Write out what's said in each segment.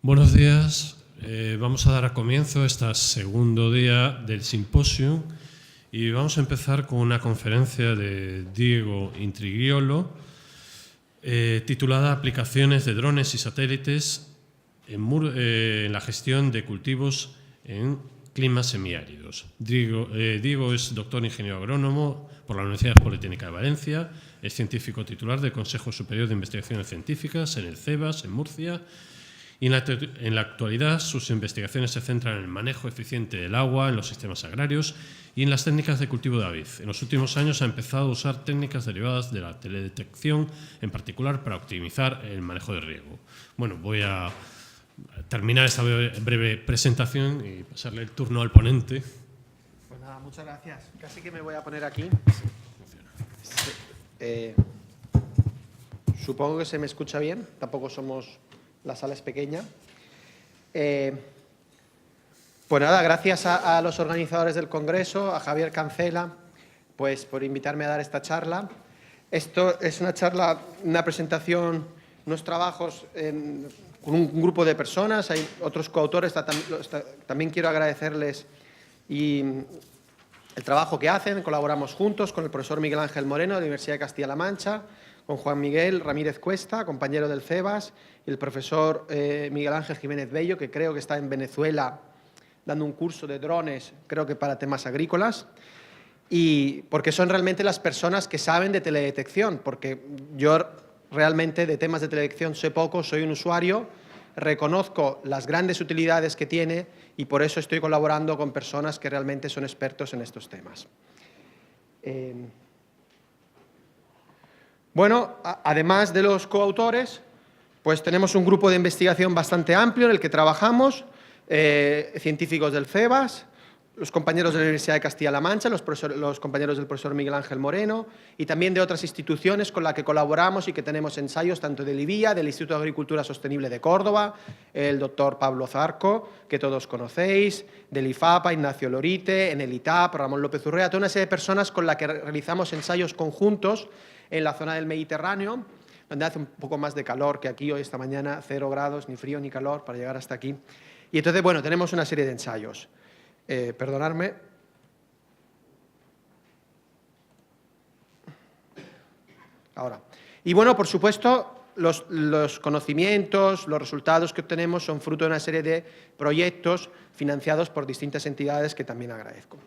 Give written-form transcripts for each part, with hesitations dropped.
Buenos días. Vamos a dar a comienzo este segundo día del simposio y vamos a empezar con una conferencia de Diego Intrigriolo titulada Aplicaciones de drones y satélites en la gestión de cultivos en climas semiáridos. Diego es doctor ingeniero agrónomo por la Universidad Politécnica de Valencia, es científico titular del Consejo Superior de Investigaciones Científicas en el CEBAS, en Murcia, y en la actualidad sus investigaciones se centran en el manejo eficiente del agua en los sistemas agrarios y en las técnicas de cultivo de avid. En los últimos años ha empezado a usar técnicas derivadas de la teledetección, en particular para optimizar el manejo de riego. Bueno, voy a terminar esta breve presentación y pasarle el turno al ponente. Pues nada, muchas gracias. Casi que me voy a poner aquí. Supongo que se me escucha bien, tampoco somos... La sala es pequeña. Pues nada, gracias a los organizadores del Congreso, a Javier Cancela, pues por invitarme a dar esta charla. Esto es una charla, una presentación, unos trabajos con un grupo de personas, hay otros coautores, también quiero agradecerles el trabajo que hacen. Colaboramos juntos con el profesor Miguel Ángel Moreno de la Universidad de Castilla-La Mancha, con Juan Miguel Ramírez Cuesta, compañero del CEBAS, y el profesor Miguel Ángel Jiménez Bello, que creo que está en Venezuela dando un curso de drones, creo que para temas agrícolas, y porque son realmente las personas que saben de teledetección, porque yo realmente de temas de teledetección sé poco, soy un usuario, reconozco las grandes utilidades que tiene y por eso estoy colaborando con personas que realmente son expertos en estos temas. Bueno, además de los coautores, pues tenemos un grupo de investigación bastante amplio en el que trabajamos, científicos del CEBAS, los compañeros de la Universidad de Castilla-La Mancha, los compañeros del profesor Miguel Ángel Moreno y también de otras instituciones con las que colaboramos y que tenemos ensayos tanto del IBIA, del Instituto de Agricultura Sostenible de Córdoba, el doctor Pablo Zarco, que todos conocéis, del IFAPA, Ignacio Lorite, en el ITAP, Ramón López Urrea, toda una serie de personas con las que realizamos ensayos conjuntos en la zona del Mediterráneo, donde hace un poco más de calor que aquí hoy, esta mañana, 0 grados, ni frío ni calor para llegar hasta aquí. Y entonces, bueno, tenemos una serie de ensayos. Perdonadme. Ahora. Y bueno, por supuesto, los conocimientos, los resultados que obtenemos son fruto de una serie de proyectos financiados por distintas entidades que también agradezco.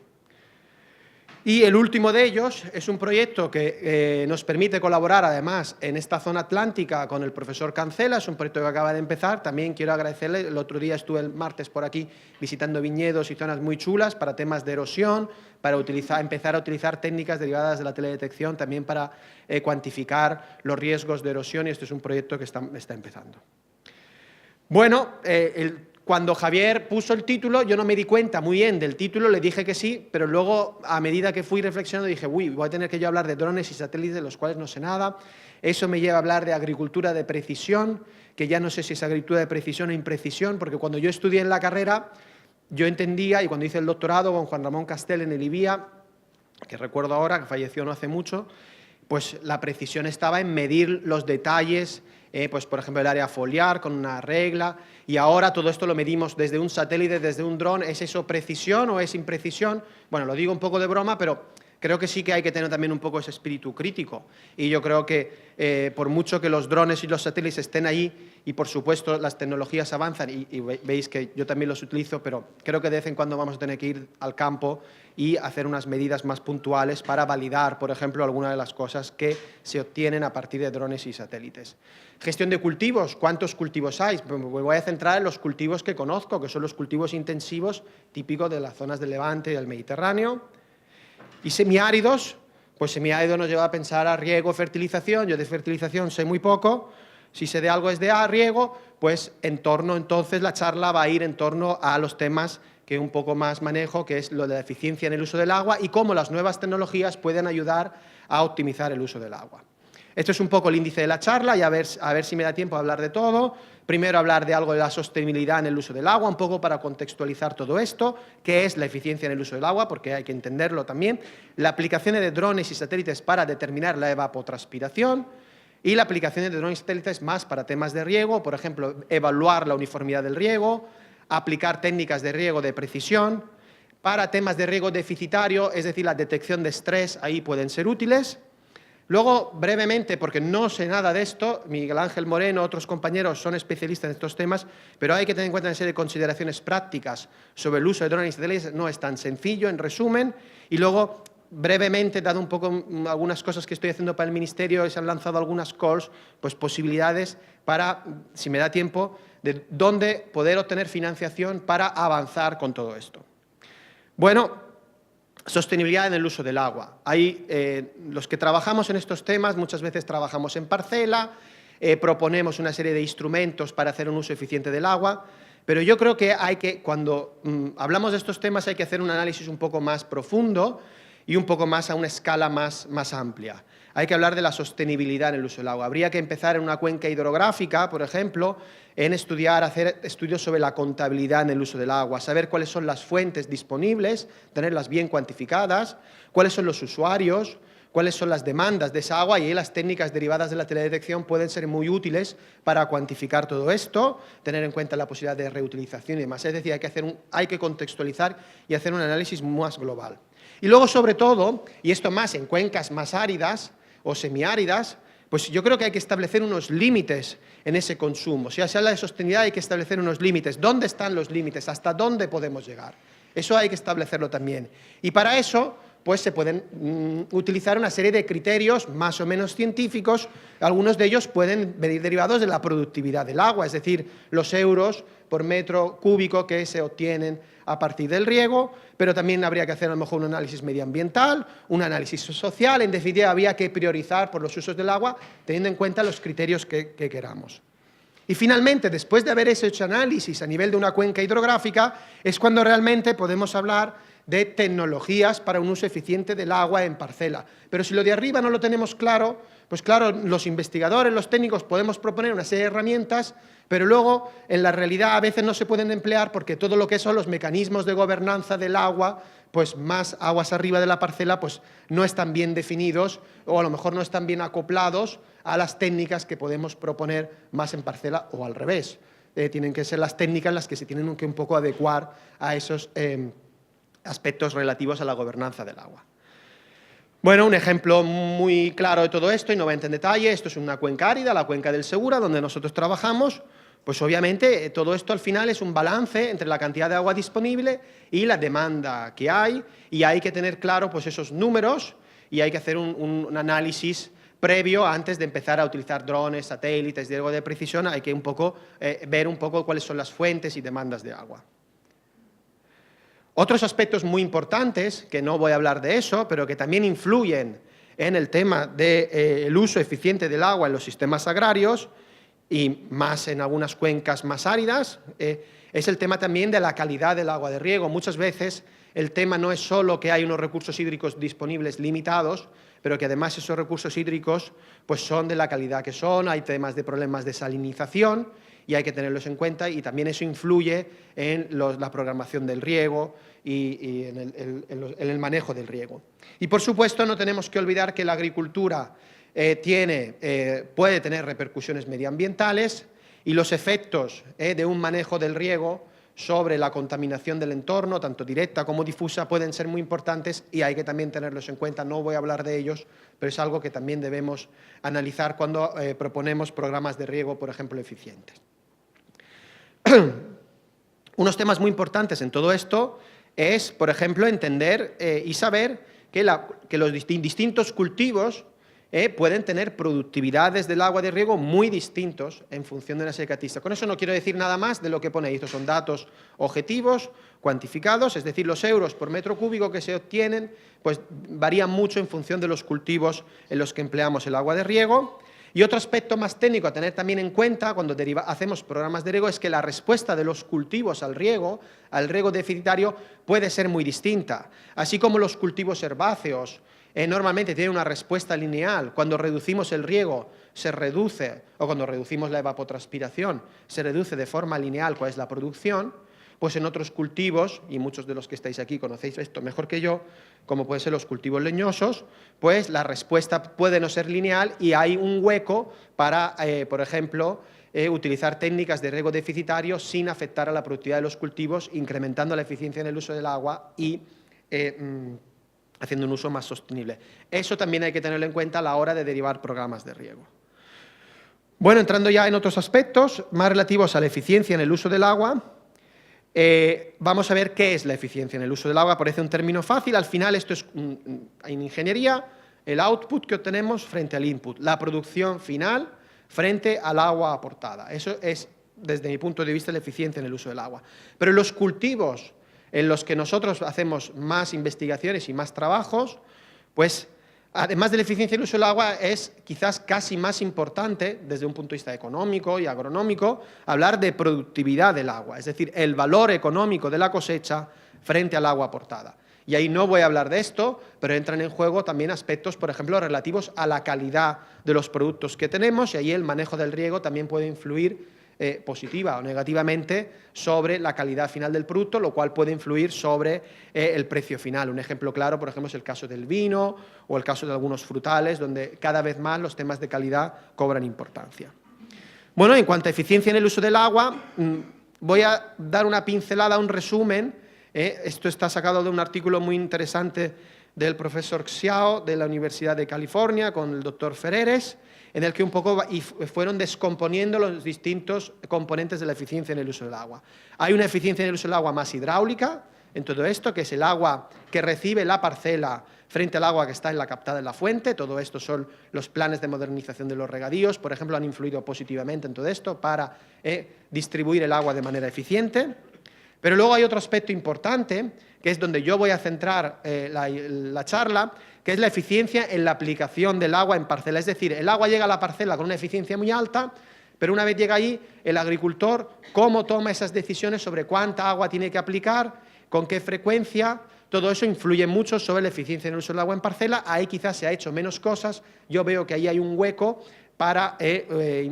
Y el último de ellos es un proyecto que nos permite colaborar, además, en esta zona atlántica con el profesor Cancela. Es un proyecto que acaba de empezar. También quiero agradecerle, el otro día estuve el martes por aquí visitando viñedos y zonas muy chulas para temas de erosión, para empezar a utilizar técnicas derivadas de la teledetección también para cuantificar los riesgos de erosión, y esto es un proyecto que está empezando. Bueno, cuando Javier puso el título, yo no me di cuenta muy bien del título, le dije que sí, pero luego, a medida que fui reflexionando, dije, uy, voy a tener que yo hablar de drones y satélites de los cuales no sé nada. Eso me lleva a hablar de agricultura de precisión, que ya no sé si es agricultura de precisión o imprecisión, porque cuando yo estudié en la carrera, yo entendía, y cuando hice el doctorado con Juan Ramón Castel en el IBIA, que recuerdo ahora, que falleció no hace mucho, pues la precisión estaba en medir los detalles, pues por ejemplo el área foliar con una regla, y ahora todo esto lo medimos desde un satélite, desde un dron. ¿Es eso precisión o es imprecisión? Bueno, lo digo un poco de broma, pero creo que sí que hay que tener también un poco ese espíritu crítico, y yo creo que por mucho que los drones y los satélites estén ahí, y por supuesto las tecnologías avanzan, y veis que yo también los utilizo, pero creo que de vez en cuando vamos a tener que ir al campo y hacer unas medidas más puntuales para validar, por ejemplo, algunas de las cosas que se obtienen a partir de drones y satélites. Gestión de cultivos. ¿Cuántos cultivos hay? Me voy a centrar en los cultivos que conozco, que son los cultivos intensivos típicos de las zonas del Levante y del Mediterráneo. Y semiáridos, pues semiárido nos lleva a pensar a riego, fertilización. Yo de fertilización sé muy poco. Si sé de algo es de riego, pues entonces la charla va a ir en torno a los temas que un poco más manejo, que es lo de la eficiencia en el uso del agua y cómo las nuevas tecnologías pueden ayudar a optimizar el uso del agua. Esto es un poco el índice de la charla y a ver si me da tiempo a hablar de todo. Primero hablar de algo de la sostenibilidad en el uso del agua, un poco para contextualizar todo esto, qué es la eficiencia en el uso del agua, porque hay que entenderlo también, la aplicación de drones y satélites para determinar la evapotranspiración, Y la aplicación de drones satélites más para temas de riego, por ejemplo, evaluar la uniformidad del riego, aplicar técnicas de riego de precisión. Para temas de riego deficitario, es decir, la detección de estrés, ahí pueden ser útiles. Luego, brevemente, porque no sé nada de esto, Miguel Ángel Moreno, otros compañeros son especialistas en estos temas, pero hay que tener en cuenta una serie de consideraciones prácticas sobre el uso de drones y satélites. No es tan sencillo, en resumen. Y luego, brevemente, dado un poco algunas cosas que estoy haciendo para el Ministerio, se han lanzado algunas calls, pues posibilidades para, si me da tiempo, de dónde poder obtener financiación para avanzar con todo esto. Bueno, sostenibilidad en el uso del agua. Los que trabajamos en estos temas muchas veces trabajamos en parcela, proponemos una serie de instrumentos para hacer un uso eficiente del agua, pero yo creo que cuando hablamos de estos temas hay que hacer un análisis un poco más profundo y un poco más a una escala más amplia. Hay que hablar de la sostenibilidad en el uso del agua. Habría que empezar en una cuenca hidrográfica, por ejemplo, en hacer estudios sobre la contabilidad en el uso del agua, saber cuáles son las fuentes disponibles, tenerlas bien cuantificadas, cuáles son los usuarios, cuáles son las demandas de esa agua, y ahí las técnicas derivadas de la teledetección pueden ser muy útiles para cuantificar todo esto, tener en cuenta la posibilidad de reutilización y demás. Es decir, hay que contextualizar y hacer un análisis más global. Y luego, sobre todo, y esto más en cuencas más áridas o semiáridas, pues yo creo que hay que establecer unos límites en ese consumo. Si se habla de sostenibilidad, hay que establecer unos límites. ¿Dónde están los límites? ¿Hasta dónde podemos llegar? Eso hay que establecerlo también. Y para eso, pues se pueden utilizar una serie de criterios más o menos científicos. Algunos de ellos pueden venir derivados de la productividad del agua, es decir, los euros por metro cúbico que se obtienen a partir del riego, pero también habría que hacer a lo mejor un análisis medioambiental, un análisis social. En definitiva, habría que priorizar por los usos del agua teniendo en cuenta los criterios que queramos. Y finalmente, después de haber hecho análisis a nivel de una cuenca hidrográfica, es cuando realmente podemos hablar de tecnologías para un uso eficiente del agua en parcela. Pero si lo de arriba no lo tenemos claro, pues claro, los investigadores, los técnicos podemos proponer una serie de herramientas, pero luego en la realidad a veces no se pueden emplear porque todo lo que son los mecanismos de gobernanza del agua, pues más aguas arriba de la parcela, pues no están bien definidos o a lo mejor no están bien acoplados a las técnicas que podemos proponer más en parcela o al revés. Tienen que ser las técnicas las que se tienen que un poco adecuar a esos aspectos relativos a la gobernanza del agua. Bueno, un ejemplo muy claro de todo esto, y no voy a entrar en detalle, esto es una cuenca árida, la cuenca del Segura, donde nosotros trabajamos. Pues obviamente todo esto al final es un balance entre la cantidad de agua disponible y la demanda que hay, y hay que tener claro pues esos números y hay que hacer un análisis previo antes de empezar a utilizar drones, satélites, riego de precisión. Hay que ver un poco cuáles son las fuentes y demandas de agua. Otros aspectos muy importantes, que no voy a hablar de eso, pero que también influyen en el tema del uso eficiente del agua en los sistemas agrarios y más en algunas cuencas más áridas, es el tema también de la calidad del agua de riego. Muchas veces el tema no es solo que hay unos recursos hídricos disponibles limitados, pero que además esos recursos hídricos pues son de la calidad que son, hay temas de problemas de salinización, y hay que tenerlos en cuenta, y también eso influye en la programación del riego y en el manejo del riego. Y por supuesto no tenemos que olvidar que la agricultura puede tener repercusiones medioambientales, y los efectos de un manejo del riego sobre la contaminación del entorno, tanto directa como difusa, pueden ser muy importantes y hay que también tenerlos en cuenta. No voy a hablar de ellos, pero es algo que también debemos analizar cuando proponemos programas de riego, por ejemplo, eficientes. Unos temas muy importantes en todo esto es, por ejemplo, entender y saber que los distintos cultivos pueden tener productividades del agua de riego muy distintos en función de una serie de características. Con eso no quiero decir nada más de lo que pone ahí. Estos son datos objetivos, cuantificados, es decir, los euros por metro cúbico que se obtienen pues varían mucho en función de los cultivos en los que empleamos el agua de riego. Y otro aspecto más técnico a tener también en cuenta cuando hacemos programas de riego es que la respuesta de los cultivos al riego deficitario, puede ser muy distinta. Así como los cultivos herbáceos normalmente tienen una respuesta lineal. Cuando reducimos el riego se reduce, o cuando reducimos la evapotranspiración, se reduce de forma lineal cuál es la producción, pues en otros cultivos, y muchos de los que estáis aquí conocéis esto mejor que yo, como pueden ser los cultivos leñosos, pues la respuesta puede no ser lineal y hay un hueco para, por ejemplo, utilizar técnicas de riego deficitario sin afectar a la productividad de los cultivos, incrementando la eficiencia en el uso del agua y haciendo un uso más sostenible. Eso también hay que tenerlo en cuenta a la hora de derivar programas de riego. Bueno, entrando ya en otros aspectos más relativos a la eficiencia en el uso del agua, vamos a ver qué es la eficiencia en el uso del agua. Parece un término fácil, al final esto es en ingeniería, el output que obtenemos frente al input, la producción final frente al agua aportada. Eso es, desde mi punto de vista, la eficiencia en el uso del agua. Pero los cultivos en los que nosotros hacemos más investigaciones y más trabajos, pues además de la eficiencia en el uso del agua, es quizás casi más importante, desde un punto de vista económico y agronómico, hablar de productividad del agua, es decir, el valor económico de la cosecha frente al agua aportada. Y ahí no voy a hablar de esto, pero entran en juego también aspectos, por ejemplo, relativos a la calidad de los productos que tenemos, y ahí el manejo del riego también puede influir positiva o negativamente sobre la calidad final del producto, lo cual puede influir sobre el precio final. Un ejemplo claro, por ejemplo, es el caso del vino o el caso de algunos frutales, donde cada vez más los temas de calidad cobran importancia. Bueno, en cuanto a eficiencia en el uso del agua, voy a dar una pincelada, un resumen. Esto está sacado de un artículo muy interesante del profesor Xiao de la Universidad de California con el doctor Ferreres, en el que un poco fueron descomponiendo los distintos componentes de la eficiencia en el uso del agua. Hay una eficiencia en el uso del agua más hidráulica en todo esto, que es el agua que recibe la parcela frente al agua que está en la captada en la fuente. Todo esto son los planes de modernización de los regadíos, por ejemplo, han influido positivamente en todo esto para distribuir el agua de manera eficiente. Pero luego hay otro aspecto importante, que es donde yo voy a centrar la charla, que es la eficiencia en la aplicación del agua en parcela. Es decir, el agua llega a la parcela con una eficiencia muy alta, pero una vez llega ahí, el agricultor, ¿cómo toma esas decisiones sobre cuánta agua tiene que aplicar, con qué frecuencia? Todo eso influye mucho sobre la eficiencia en el uso del agua en parcela. Ahí quizás se ha hecho menos cosas. Yo veo que ahí hay un hueco para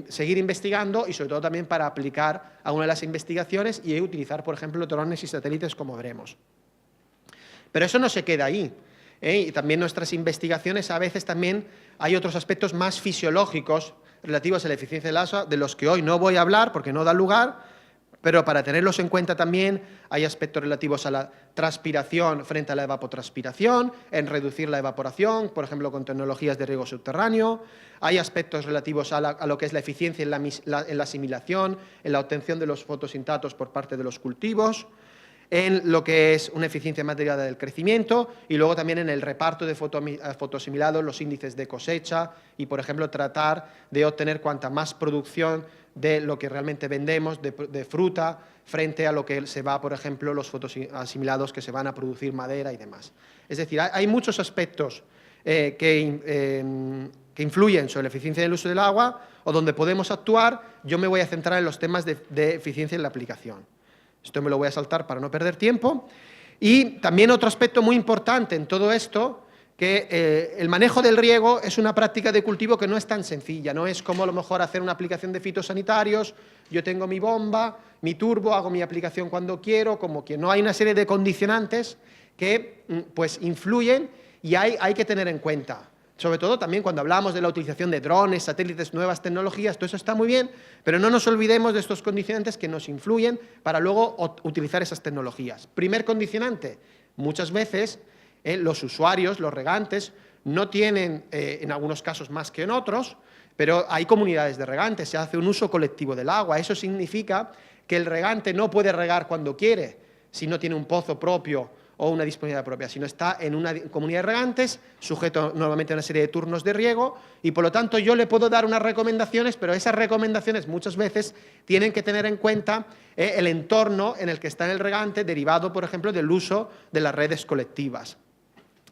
seguir investigando y sobre todo también para aplicar a una de las investigaciones y utilizar, por ejemplo, drones y satélites, como veremos. Pero eso no se queda ahí. Y también nuestras investigaciones, a veces también hay otros aspectos más fisiológicos relativos a la eficiencia del agua, de los que hoy no voy a hablar porque no da lugar, pero para tenerlos en cuenta también hay aspectos relativos a la transpiración frente a la evapotranspiración, en reducir la evaporación, por ejemplo, con tecnologías de riego subterráneo. Hay aspectos relativos a lo que es la eficiencia en la asimilación, en la obtención de los fotosintatos por parte de los cultivos, en lo que es una eficiencia más derivada del crecimiento y luego también en el reparto de fotoasimilados, los índices de cosecha y, por ejemplo, tratar de obtener cuanta más producción de lo que realmente vendemos, de fruta, frente a lo que se va, por ejemplo, los fotoasimilados que se van a producir madera y demás. Es decir, hay muchos aspectos que influyen sobre la eficiencia del uso del agua o donde podemos actuar. Yo me voy a centrar en los temas de eficiencia en la aplicación. Esto me lo voy a saltar para no perder tiempo. Y también otro aspecto muy importante en todo esto, que el manejo del riego es una práctica de cultivo que no es tan sencilla, no es como a lo mejor hacer una aplicación de fitosanitarios, yo tengo mi bomba, mi turbo, hago mi aplicación cuando quiero, como que no hay una serie de condicionantes que pues influyen y hay que tener en cuenta. Sobre todo también cuando hablamos de la utilización de drones, satélites, nuevas tecnologías, todo eso está muy bien, pero no nos olvidemos de estos condicionantes que nos influyen para luego utilizar esas tecnologías. Primer condicionante, muchas veces los usuarios, los regantes, no tienen, en algunos casos más que en otros, pero hay comunidades de regantes, se hace un uso colectivo del agua. Eso significa que el regante no puede regar cuando quiere, si no tiene un pozo propio o una disponibilidad propia, sino está en una comunidad de regantes, sujeto normalmente a una serie de turnos de riego, y por lo tanto yo le puedo dar unas recomendaciones, pero esas recomendaciones muchas veces tienen que tener en cuenta el entorno en el que está el regante, derivado, por ejemplo, del uso de las redes colectivas.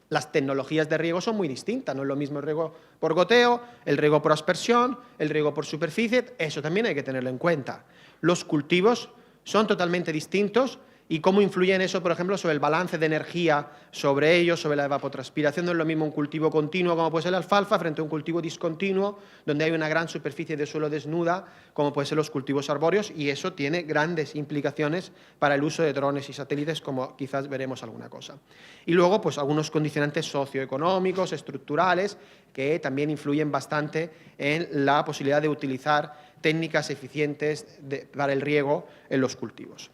Las tecnologías de riego son muy distintas, no es lo mismo el riego por goteo, el riego por aspersión, el riego por superficie, eso también hay que tenerlo en cuenta. Los cultivos son totalmente distintos y cómo influye en eso, por ejemplo, sobre el balance de energía sobre ellos, sobre la evapotranspiración. No es lo mismo un cultivo continuo, como puede ser la alfalfa, frente a un cultivo discontinuo, donde hay una gran superficie de suelo desnuda, como pueden ser los cultivos arbóreos, y eso tiene grandes implicaciones para el uso de drones y satélites, como quizás veremos alguna cosa. Y luego, pues algunos condicionantes socioeconómicos, estructurales, que también influyen bastante en la posibilidad de utilizar técnicas eficientes para el riego en los cultivos.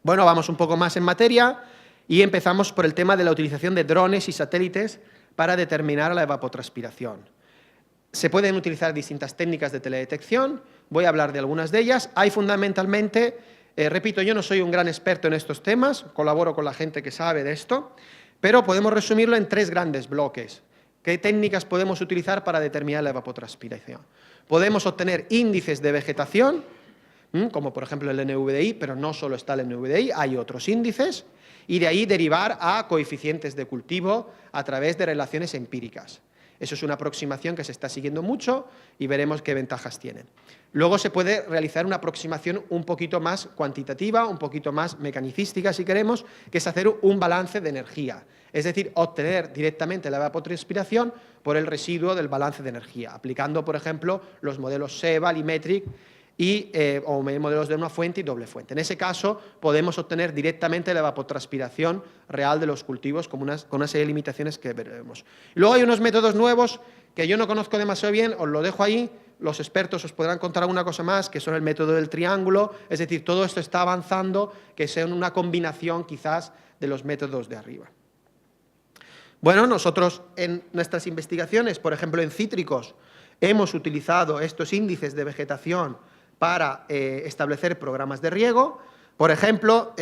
Bueno, vamos un poco más en materia y empezamos por el tema de la utilización de drones y satélites para determinar la evapotranspiración. Se pueden utilizar distintas técnicas de teledetección, voy a hablar de algunas de ellas. Hay fundamentalmente, repito, yo no soy un gran experto en estos temas, colaboro con la gente que sabe de esto, pero podemos resumirlo en 3 grandes bloques. ¿Qué técnicas podemos utilizar para determinar la evapotranspiración? Podemos obtener índices de vegetación, como por ejemplo el NVDI, pero no solo está el NVDI, hay otros índices, y de ahí derivar a coeficientes de cultivo a través de relaciones empíricas. Eso es una aproximación que se está siguiendo mucho y veremos qué ventajas tienen. Luego se puede realizar una aproximación un poquito más cuantitativa, un poquito más mecanicística, si queremos, que es hacer un balance de energía. Es decir, obtener directamente la evapotranspiración por el residuo del balance de energía, aplicando, por ejemplo, los modelos SEVA, Alimetric, o modelos de una fuente y doble fuente. En ese caso, podemos obtener directamente la evapotranspiración real de los cultivos con una serie de limitaciones que veremos. Y luego hay unos métodos nuevos que yo no conozco demasiado bien, os lo dejo ahí, los expertos os podrán contar alguna cosa más, que son el método del triángulo, es decir, todo esto está avanzando, que sea una combinación quizás de los métodos de arriba. Bueno, nosotros en nuestras investigaciones, por ejemplo en cítricos, hemos utilizado estos índices de vegetación para establecer programas de riego. Por ejemplo,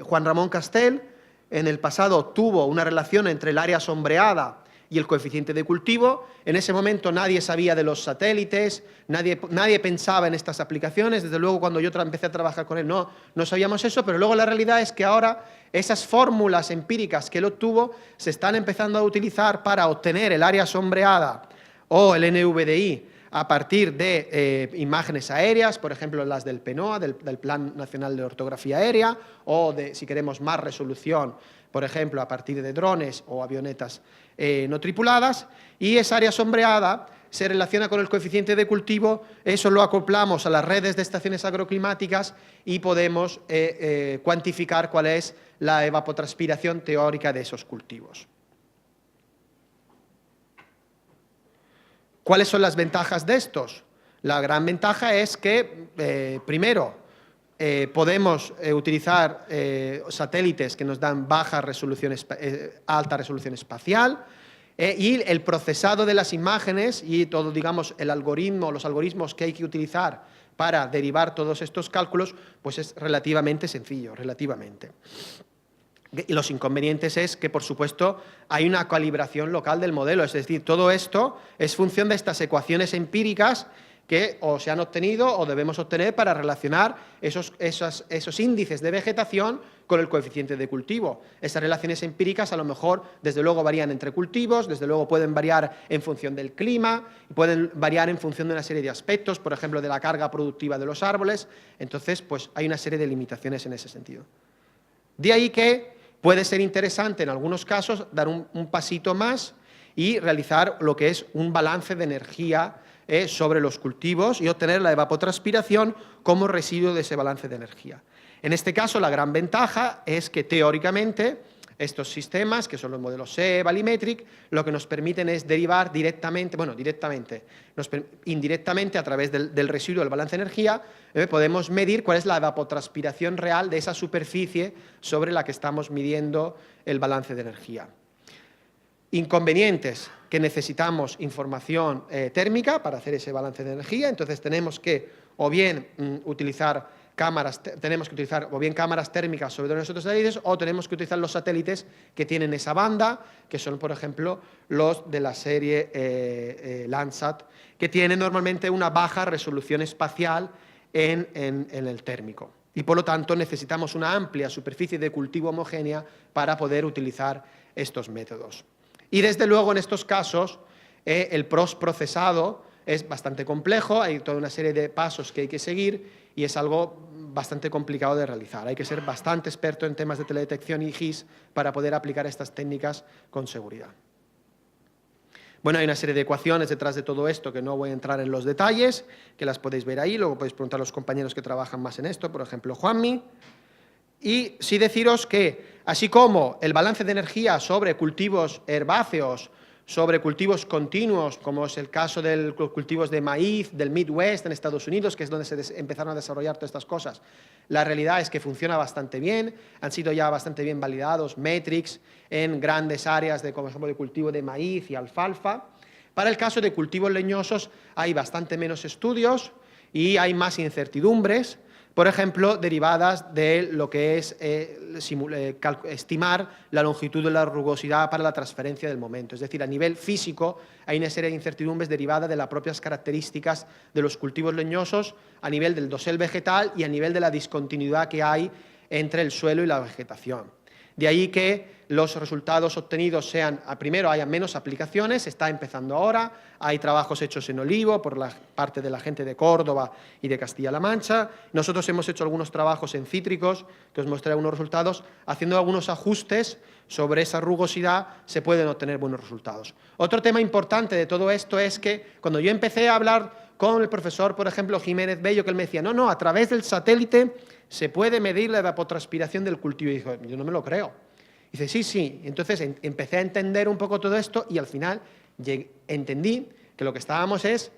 Juan Ramón Castel en el pasado tuvo una relación entre el área sombreada y el coeficiente de cultivo. En ese momento nadie sabía de los satélites, nadie pensaba en estas aplicaciones. Desde luego, cuando yo empecé a trabajar con él no sabíamos eso, pero luego la realidad es que ahora esas fórmulas empíricas que él obtuvo se están empezando a utilizar para obtener el área sombreada o el NVDI a partir de imágenes aéreas, por ejemplo las del PNOA, del Plan Nacional de Orografía Aérea, o de, si queremos, más resolución, por ejemplo, a partir de drones o avionetas no tripuladas, y esa área sombreada se relaciona con el coeficiente de cultivo, eso lo acoplamos a las redes de estaciones agroclimáticas y podemos cuantificar cuál es la evapotranspiración teórica de esos cultivos. ¿Cuáles son las ventajas de estos? La gran ventaja es que, primero, podemos utilizar satélites que nos dan alta resolución espacial, y el procesado de las imágenes y todo, digamos, los algoritmos que hay que utilizar para derivar todos estos cálculos, pues es relativamente sencillo, relativamente. Y los inconvenientes es que, por supuesto, hay una calibración local del modelo, es decir, todo esto es función de estas ecuaciones empíricas que o se han obtenido o debemos obtener para relacionar esos índices de vegetación con el coeficiente de cultivo. Esas relaciones empíricas a lo mejor, desde luego, varían entre cultivos, desde luego pueden variar en función del clima, pueden variar en función de una serie de aspectos, por ejemplo, de la carga productiva de los árboles. Entonces, pues hay una serie de limitaciones en ese sentido. De ahí que puede ser interesante en algunos casos dar un pasito más y realizar lo que es un balance de energía sobre los cultivos y obtener la evapotranspiración como residuo de ese balance de energía. En este caso, la gran ventaja es que teóricamente estos sistemas, que son los modelos SEVA, Alimetric, lo que nos permiten es derivar indirectamente a través del residuo del balance de energía, podemos medir cuál es la evapotranspiración real de esa superficie sobre la que estamos midiendo el balance de energía. Inconvenientes, que necesitamos información térmica para hacer ese balance de energía, entonces tenemos que o bien utilizar cámaras térmicas sobre nuestros satélites, o tenemos que utilizar los satélites que tienen esa banda, que son, por ejemplo, los de la serie Landsat, que tienen normalmente una baja resolución espacial en el térmico. Y, por lo tanto, necesitamos una amplia superficie de cultivo homogénea para poder utilizar estos métodos. Y, desde luego, en estos casos, el procesado es bastante complejo, hay toda una serie de pasos que hay que seguir y es algo bastante complicado de realizar. Hay que ser bastante experto en temas de teledetección y GIS para poder aplicar estas técnicas con seguridad. Bueno, hay una serie de ecuaciones detrás de todo esto que no voy a entrar en los detalles, que las podéis ver ahí, luego podéis preguntar a los compañeros que trabajan más en esto, por ejemplo, Juanmi. Y sí deciros que, así como el balance de energía sobre cultivos herbáceos, sobre cultivos continuos, como es el caso de los cultivos de maíz, del Midwest en Estados Unidos, que es donde se empezaron a desarrollar todas estas cosas, la realidad es que funciona bastante bien, han sido ya bastante bien validados metrics en grandes áreas de, como ejemplo, de cultivo de maíz y alfalfa. Para el caso de cultivos leñosos hay bastante menos estudios y hay más incertidumbres, por ejemplo, derivadas de lo que es estimar la longitud de la rugosidad para la transferencia del momento. Es decir, a nivel físico hay una serie de incertidumbres derivadas de las propias características de los cultivos leñosos a nivel del dosel vegetal y a nivel de la discontinuidad que hay entre el suelo y la vegetación. De ahí que los resultados obtenidos sean, primero, haya menos aplicaciones, se está empezando ahora, hay trabajos hechos en olivo por la parte de la gente de Córdoba y de Castilla-La Mancha. Nosotros hemos hecho algunos trabajos en cítricos, que os mostré algunos resultados, haciendo algunos ajustes sobre esa rugosidad se pueden obtener buenos resultados. Otro tema importante de todo esto es que cuando yo empecé a hablar con el profesor, por ejemplo, Jiménez Bello, que él me decía, no, a través del satélite se puede medir la evapotranspiración del cultivo. Y dijo, yo no me lo creo. Y dice, sí. Entonces empecé a entender un poco todo esto y al final entendí que lo que estábamos es,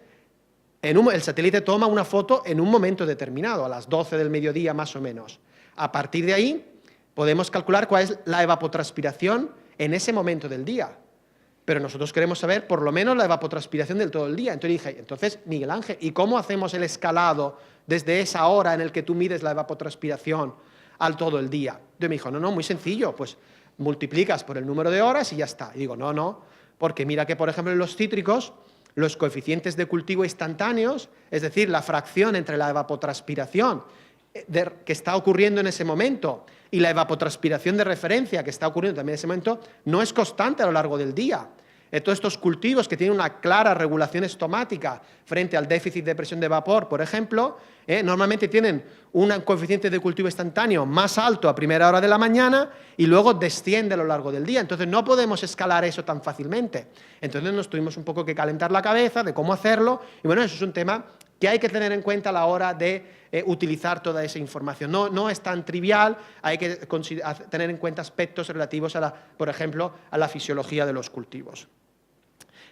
el satélite toma una foto en un momento determinado, a las 12 del mediodía más o menos. A partir de ahí podemos calcular cuál es la evapotranspiración en ese momento del día. Pero nosotros queremos saber por lo menos la evapotranspiración del todo el día. Entonces dije, Miguel Ángel, ¿y cómo hacemos el escalado desde esa hora en el que tú mides la evapotranspiración al todo el día? Entonces me dijo, no, muy sencillo, pues multiplicas por el número de horas y ya está. Y digo, no, porque mira que, por ejemplo, en los cítricos, los coeficientes de cultivo instantáneos, es decir, la fracción entre la evapotranspiración que está ocurriendo en ese momento y la evapotranspiración de referencia que está ocurriendo también en ese momento, no es constante a lo largo del día. Todos estos cultivos que tienen una clara regulación estomática frente al déficit de presión de vapor, por ejemplo, normalmente tienen un coeficiente de cultivo instantáneo más alto a primera hora de la mañana y luego desciende a lo largo del día. Entonces no podemos escalar eso tan fácilmente. Entonces nos tuvimos un poco que calentar la cabeza de cómo hacerlo y bueno, eso es un tema que hay que tener en cuenta a la hora de utilizar toda esa información. No es tan trivial, hay que tener en cuenta aspectos relativos, por ejemplo, a la fisiología de los cultivos.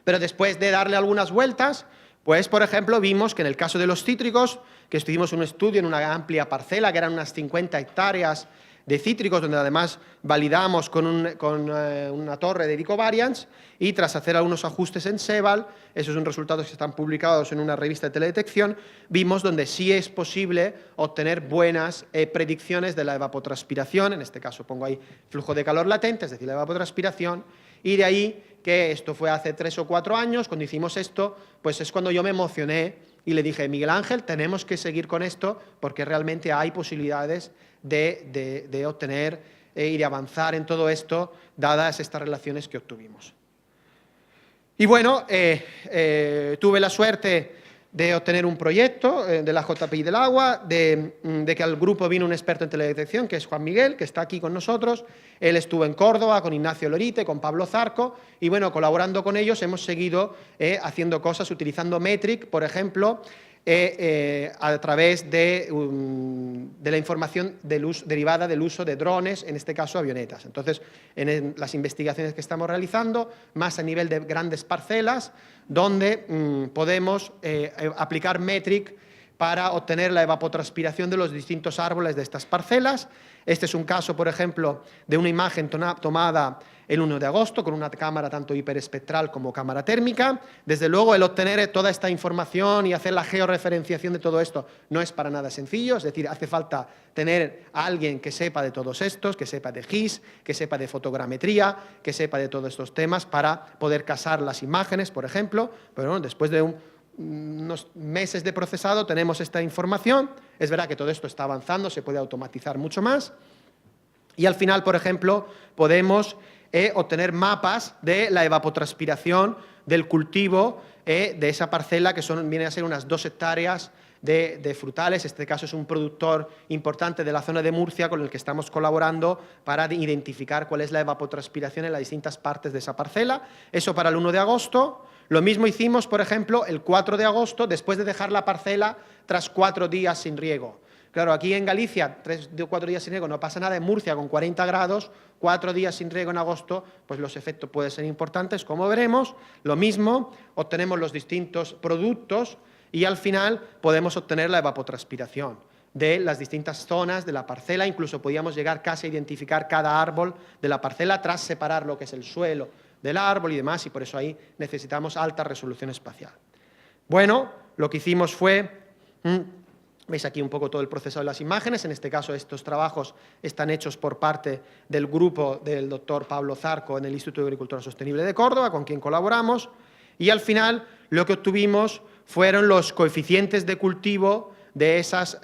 Pero después de darle algunas vueltas, pues, por ejemplo, vimos que en el caso de los cítricos, que estuvimos un estudio en una amplia parcela, que eran unas 50 hectáreas de cítricos, donde además validamos con una torre de Ecovariance, y tras hacer algunos ajustes en Ceval, esos son resultados que están publicados en una revista de teledetección, vimos donde sí es posible obtener buenas predicciones de la evapotranspiración, en este caso pongo ahí flujo de calor latente, es decir, la evapotranspiración, y de ahí que esto fue hace 3 o 4 años, cuando hicimos esto, pues es cuando yo me emocioné y le dije, Miguel Ángel, tenemos que seguir con esto porque realmente hay posibilidades de obtener y de avanzar en todo esto, dadas estas relaciones que obtuvimos. Y bueno, tuve la suerte de obtener un proyecto de la JPI del Agua, de que al grupo vino un experto en teledetección, que es Juan Miguel, que está aquí con nosotros. Él estuvo en Córdoba con Ignacio Lorite, con Pablo Zarco, y bueno, colaborando con ellos hemos seguido haciendo cosas, utilizando Metric, por ejemplo, a través de la información derivada del uso de drones, en este caso avionetas. Entonces, en las investigaciones que estamos realizando, más a nivel de grandes parcelas, donde podemos aplicar Metric para obtener la evapotranspiración de los distintos árboles de estas parcelas. Este es un caso, por ejemplo, de una imagen tomada el 1 de agosto con una cámara tanto hiperespectral como cámara térmica. Desde luego, el obtener toda esta información y hacer la georreferenciación de todo esto no es para nada sencillo, es decir, hace falta tener a alguien que sepa de todos estos, que sepa de GIS, que sepa de fotogrametría, que sepa de todos estos temas para poder casar las imágenes, por ejemplo. Pero bueno, después de unos meses de procesado tenemos esta información. Es verdad que todo esto está avanzando, se puede automatizar mucho más. Y al final, por ejemplo, podemos obtener mapas de la evapotranspiración del cultivo de esa parcela, que vienen a ser unas 2 hectáreas de frutales. En este caso es un productor importante de la zona de Murcia con el que estamos colaborando para identificar cuál es la evapotranspiración en las distintas partes de esa parcela. Eso para el 1 de agosto. Lo mismo hicimos, por ejemplo, el 4 de agosto, después de dejar la parcela tras 4 días sin riego. Claro, aquí en Galicia, 3 o 4 días sin riego no pasa nada. En Murcia, con 40 grados, 4 días sin riego en agosto, pues los efectos pueden ser importantes, como veremos. Lo mismo, obtenemos los distintos productos y al final podemos obtener la evapotranspiración de las distintas zonas de la parcela. Incluso podíamos llegar casi a identificar cada árbol de la parcela tras separar lo que es el suelo del árbol y demás, y por eso ahí necesitamos alta resolución espacial. Bueno, lo que hicimos fue... Veis aquí un poco todo el proceso de las imágenes. En este caso, estos trabajos están hechos por parte del grupo del doctor Pablo Zarco en el Instituto de Agricultura Sostenible de Córdoba, con quien colaboramos. Y al final, lo que obtuvimos fueron los coeficientes de cultivo de esas,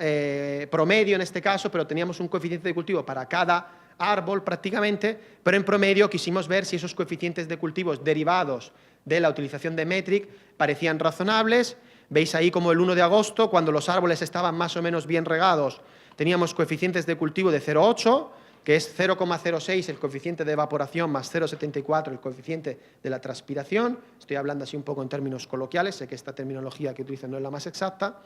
promedio en este caso, pero teníamos un coeficiente de cultivo para cada árbol prácticamente, pero en promedio quisimos ver si esos coeficientes de cultivos derivados de la utilización de Metric parecían razonables. Veis ahí como el 1 de agosto, cuando los árboles estaban más o menos bien regados, teníamos coeficientes de cultivo de 0,8, que es 0,06 el coeficiente de evaporación más 0,74 el coeficiente de la transpiración. Estoy hablando así un poco en términos coloquiales, sé que esta terminología que utilizo no es la más exacta.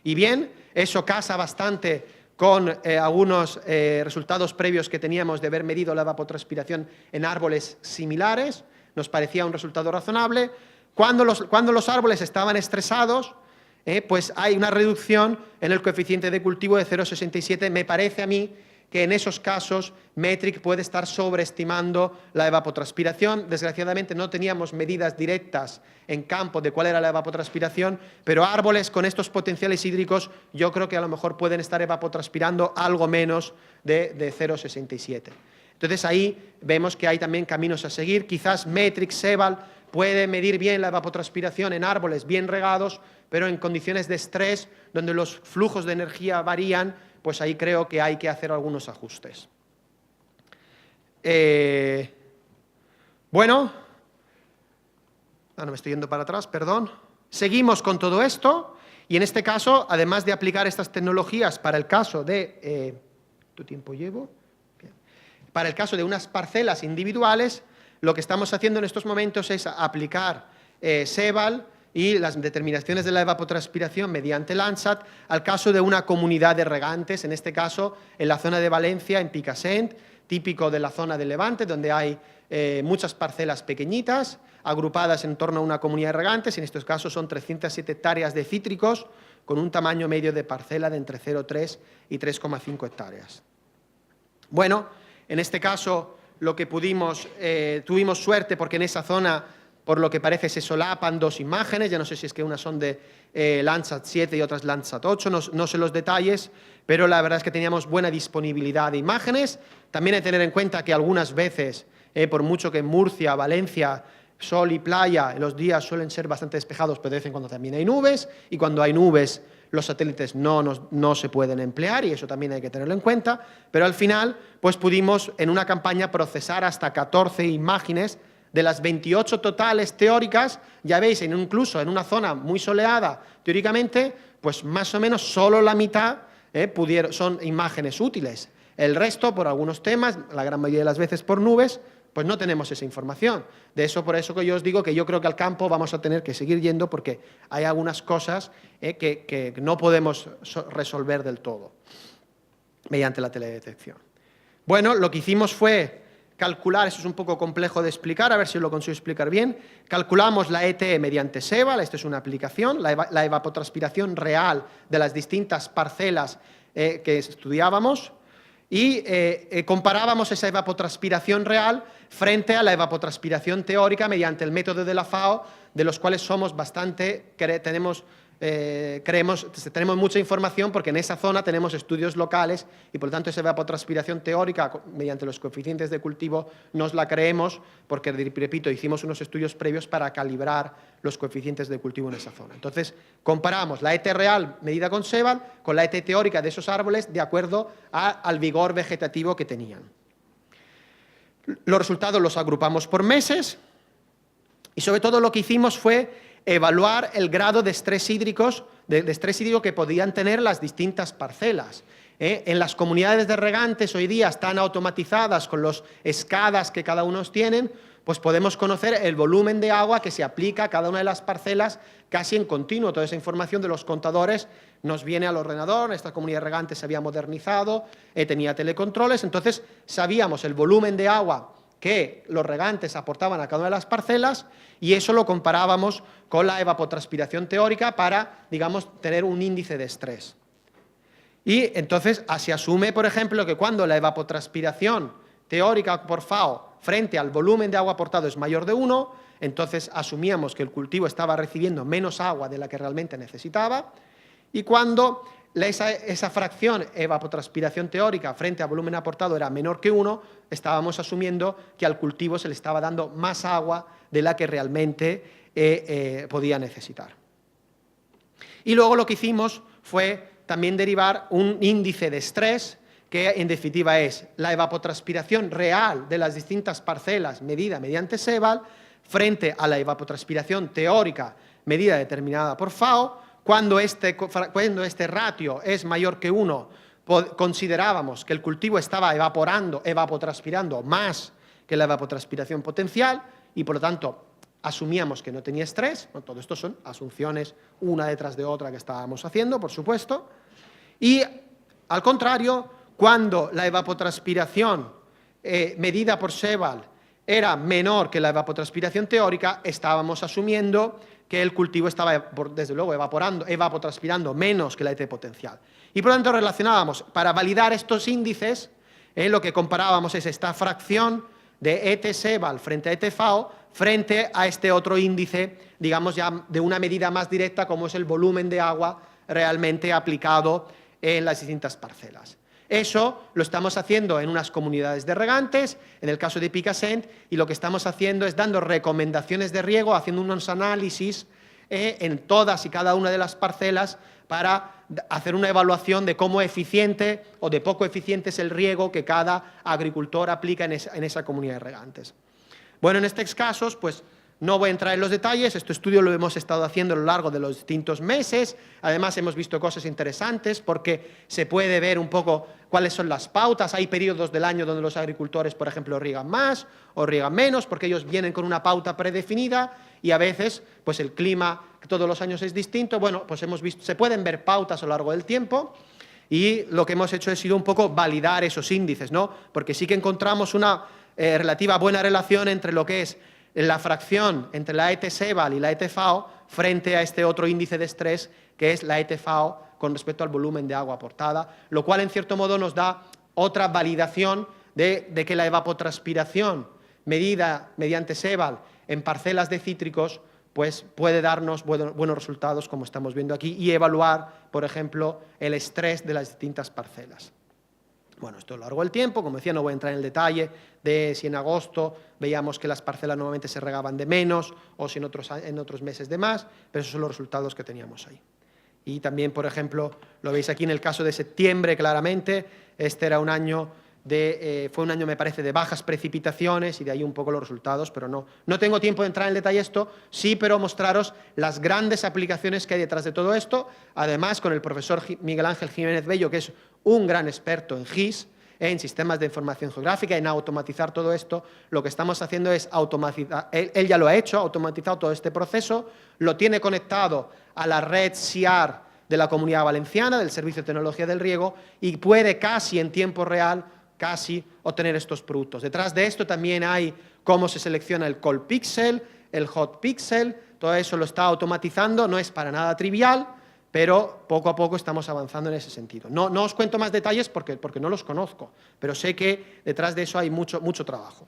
Y bien, eso casa bastante con algunos resultados previos que teníamos de haber medido la evapotranspiración en árboles similares. Nos parecía un resultado razonable. Cuando los árboles estaban estresados, pues hay una reducción en el coeficiente de cultivo de 0,67. Me parece a mí que en esos casos Metric puede estar sobreestimando la evapotranspiración. Desgraciadamente no teníamos medidas directas en campo de cuál era la evapotranspiración, pero árboles con estos potenciales hídricos yo creo que a lo mejor pueden estar evapotranspirando algo menos de 0,67. Entonces ahí vemos que hay también caminos a seguir. Quizás Metric, Ceval puede medir bien la evapotranspiración en árboles bien regados, pero en condiciones de estrés, donde los flujos de energía varían, pues ahí creo que hay que hacer algunos ajustes. Bueno, no me estoy yendo para atrás, perdón. Seguimos con todo esto y en este caso, además de aplicar estas tecnologías para el caso de... ¿Cuánto tiempo llevo? Bien. Para el caso de unas parcelas individuales, lo que estamos haciendo en estos momentos es aplicar Ceval y las determinaciones de la evapotranspiración mediante Landsat al caso de una comunidad de regantes, en este caso en la zona de Valencia, en Picassent, típico de la zona de Levante, donde hay muchas parcelas pequeñitas, agrupadas en torno a una comunidad de regantes. En estos casos son 307 hectáreas de cítricos, con un tamaño medio de parcela de entre 0,3 y 3,5 hectáreas. Bueno, en este caso lo que tuvimos suerte porque en esa zona, por lo que parece, se solapan dos imágenes. Ya no sé si es que unas son de Landsat 7 y otras Landsat 8, no sé los detalles, pero la verdad es que teníamos buena disponibilidad de imágenes. También hay que tener en cuenta que algunas veces, por mucho que en Murcia, Valencia, sol y playa, los días suelen ser bastante despejados, pero de vez en cuando también hay nubes, y cuando hay nubes los satélites no se pueden emplear, y eso también hay que tenerlo en cuenta, pero al final pues pudimos en una campaña procesar hasta 14 imágenes de las 28 totales teóricas. Ya veis, incluso en una zona muy soleada, teóricamente, pues más o menos solo la mitad son imágenes útiles. El resto, por algunos temas, la gran mayoría de las veces por nubes, pues no tenemos esa información. Por eso que yo os digo que yo creo que al campo vamos a tener que seguir yendo porque hay algunas cosas que no podemos resolver del todo mediante la teledetección. Bueno, lo que hicimos fue calcular, eso es un poco complejo de explicar, a ver si lo consigo explicar bien. Calculamos la ETE mediante Ceval, esto es una aplicación, la evapotranspiración real de las distintas parcelas que estudiábamos, y comparábamos esa evapotranspiración real frente a la evapotranspiración teórica mediante el método de la FAO, de los cuales somos bastante, tenemos mucha información porque en esa zona tenemos estudios locales y por lo tanto esa evapotranspiración teórica mediante los coeficientes de cultivo nos la creemos porque, repito, hicimos unos estudios previos para calibrar los coeficientes de cultivo en esa zona. Entonces, comparamos la ET real medida con Ceval con la ET teórica de esos árboles de acuerdo al vigor vegetativo que tenían. Los resultados los agrupamos por meses y sobre todo lo que hicimos fue evaluar el grado de estrés hídricos de estrés hídrico que podían tener las distintas parcelas. En las comunidades de regantes hoy día están automatizadas con los SCADAs que cada uno tienen, pues podemos conocer el volumen de agua que se aplica a cada una de las parcelas casi en continuo. Toda esa información de los contadores nos viene al ordenador. Esta comunidad de regantes se había modernizado, tenía telecontroles, entonces sabíamos el volumen de agua que los regantes aportaban a cada una de las parcelas y eso lo comparábamos con la evapotranspiración teórica para, digamos, tener un índice de estrés. Y entonces se asume, por ejemplo, que cuando la evapotranspiración teórica por FAO frente al volumen de agua aportado es mayor de 1, entonces asumíamos que el cultivo estaba recibiendo menos agua de la que realmente necesitaba, y cuando esa fracción evapotranspiración teórica frente al volumen aportado era menor que 1, estábamos asumiendo que al cultivo se le estaba dando más agua de la que realmente podía necesitar. Y luego lo que hicimos fue también derivar un índice de estrés, que en definitiva es la evapotranspiración real de las distintas parcelas medida mediante Sebald frente a la evapotranspiración teórica medida determinada por FAO. Cuando este ratio es mayor que 1, considerábamos que el cultivo estaba evapotranspirando más que la evapotranspiración potencial y, por lo tanto, asumíamos que no tenía estrés. Bueno, todo esto son asunciones una detrás de otra que estábamos haciendo, por supuesto. Y, al contrario, cuando la evapotranspiración medida por Sebald era menor que la evapotranspiración teórica, estábamos asumiendo que el cultivo estaba, desde luego, evapotranspirando menos que la ET potencial. Y, por lo tanto, relacionábamos, para validar estos índices, lo que comparábamos es esta fracción de ET Sebald frente a ET FAO frente a este otro índice, digamos ya de una medida más directa como es el volumen de agua realmente aplicado en las distintas parcelas. Eso lo estamos haciendo en unas comunidades de regantes, en el caso de Picassent, y lo que estamos haciendo es dando recomendaciones de riego, haciendo unos análisis en todas y cada una de las parcelas para hacer una evaluación de cómo eficiente o de poco eficiente es el riego que cada agricultor aplica en esa comunidad de regantes. Bueno, en estos casos, pues no voy a entrar en los detalles, este estudio lo hemos estado haciendo a lo largo de los distintos meses, además hemos visto cosas interesantes porque se puede ver un poco cuáles son las pautas, hay periodos del año donde los agricultores, por ejemplo, riegan más o riegan menos porque ellos vienen con una pauta predefinida y a veces, pues el clima todos los años es distinto, bueno, pues hemos visto, se pueden ver pautas a lo largo del tiempo y lo que hemos hecho ha sido un poco validar esos índices, ¿no? Porque sí que encontramos una relativa buena relación entre lo que es la fracción entre la ET Sebald y la ET FAO frente a este otro índice de estrés que es la ET FAO con respecto al volumen de agua aportada, lo cual en cierto modo nos da otra validación de que la evapotranspiración medida mediante Sebald en parcelas de cítricos pues puede darnos buenos resultados como estamos viendo aquí y evaluar, por ejemplo, el estrés de las distintas parcelas. Bueno, esto a lo largo del tiempo, como decía, no voy a entrar en el detalle de si en agosto veíamos que las parcelas nuevamente se regaban de menos o si en otros meses de más, pero esos son los resultados que teníamos ahí. Y también, por ejemplo, lo veis aquí en el caso de septiembre claramente, este era un año fue un año, me parece, de bajas precipitaciones y de ahí un poco los resultados, pero no tengo tiempo de entrar en detalle esto, sí, pero mostraros las grandes aplicaciones que hay detrás de todo esto, además con el profesor Miguel Ángel Jiménez Bello, que es un gran experto en GIS, en sistemas de información geográfica, en automatizar todo esto, lo que estamos haciendo es automatizar, él ya lo ha hecho, ha automatizado todo este proceso, lo tiene conectado a la red SIAR de la Comunidad Valenciana, del Servicio de Tecnología del Riego, y puede casi en tiempo real obtener estos productos. Detrás de esto también hay cómo se selecciona el cold pixel, el hot pixel, todo eso lo está automatizando, no es para nada trivial, pero poco a poco estamos avanzando en ese sentido. No os cuento más detalles porque no los conozco, pero sé que detrás de eso hay mucho trabajo.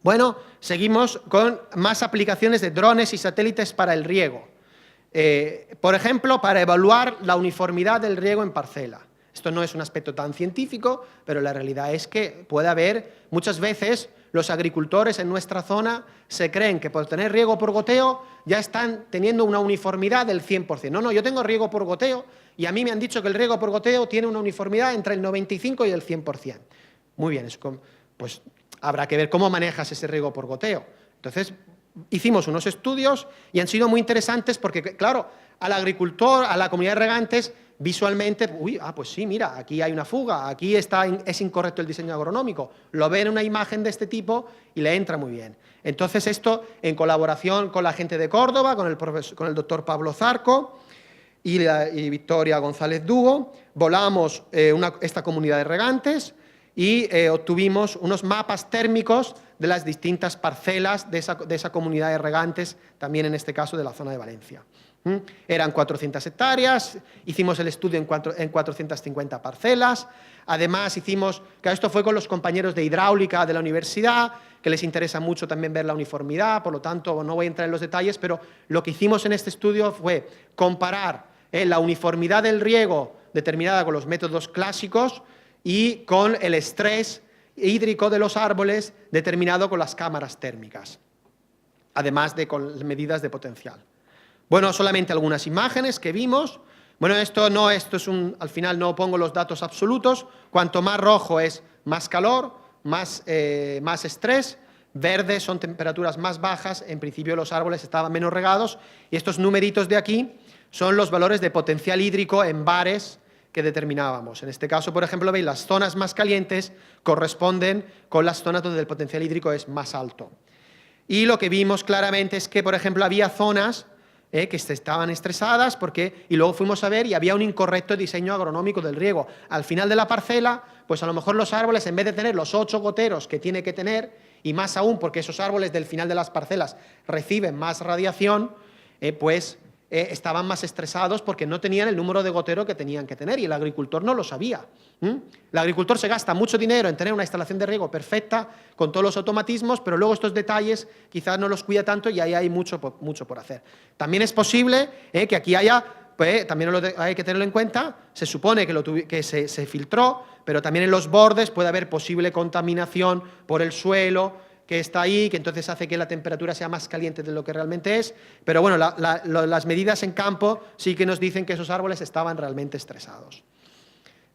Bueno, seguimos con más aplicaciones de drones y satélites para el riego. Por ejemplo, para evaluar la uniformidad del riego en parcela. Esto no es un aspecto tan científico, pero la realidad es que puede haber, muchas veces, los agricultores en nuestra zona se creen que por tener riego por goteo ya están teniendo una uniformidad del 100%. No, yo tengo riego por goteo y a mí me han dicho que el riego por goteo tiene una uniformidad entre el 95 y el 100%. Muy bien, pues habrá que ver cómo manejas ese riego por goteo. Entonces, hicimos unos estudios y han sido muy interesantes porque, claro, al agricultor, a la comunidad de regantes, visualmente, pues sí, mira, aquí hay una fuga, aquí es incorrecto el diseño agronómico. Lo ve en una imagen de este tipo y le entra muy bien. Entonces esto, en colaboración con la gente de Córdoba, con el doctor Pablo Zarco y Victoria González Dugo, volamos esta comunidad de regantes y obtuvimos unos mapas térmicos de las distintas parcelas de esa comunidad de regantes, también en este caso de la zona de Valencia. Eran 400 hectáreas, hicimos el estudio en 450 parcelas, además claro, esto fue con los compañeros de hidráulica de la universidad, que les interesa mucho también ver la uniformidad, por lo tanto no voy a entrar en los detalles, pero lo que hicimos en este estudio fue comparar la uniformidad del riego determinada con los métodos clásicos y con el estrés hídrico de los árboles determinado con las cámaras térmicas, además de con las medidas de potencial. Bueno, solamente algunas imágenes que vimos. Bueno, al final no pongo los datos absolutos. Cuanto más rojo es más calor, más estrés. Verde son temperaturas más bajas. En principio los árboles estaban menos regados. Y estos numeritos de aquí son los valores de potencial hídrico en bares que determinábamos. En este caso, por ejemplo, veis, las zonas más calientes corresponden con las zonas donde el potencial hídrico es más alto. Y lo que vimos claramente es que, por ejemplo, había zonas que estaban estresadas y luego fuimos a ver y había un incorrecto diseño agronómico del riego. Al final de la parcela, pues a lo mejor los árboles, en vez de tener los 8 goteros que tiene que tener, y más aún porque esos árboles del final de las parcelas reciben más radiación, estaban más estresados porque no tenían el número de gotero que tenían que tener y el agricultor no lo sabía. El agricultor se gasta mucho dinero en tener una instalación de riego perfecta con todos los automatismos, pero luego estos detalles quizás no los cuida tanto y ahí hay mucho por hacer. También es posible que aquí haya, también hay que tenerlo en cuenta, se supone que se filtró, pero también en los bordes puede haber posible contaminación por el suelo que está ahí, que entonces hace que la temperatura sea más caliente de lo que realmente es, pero bueno, las medidas en campo sí que nos dicen que esos árboles estaban realmente estresados.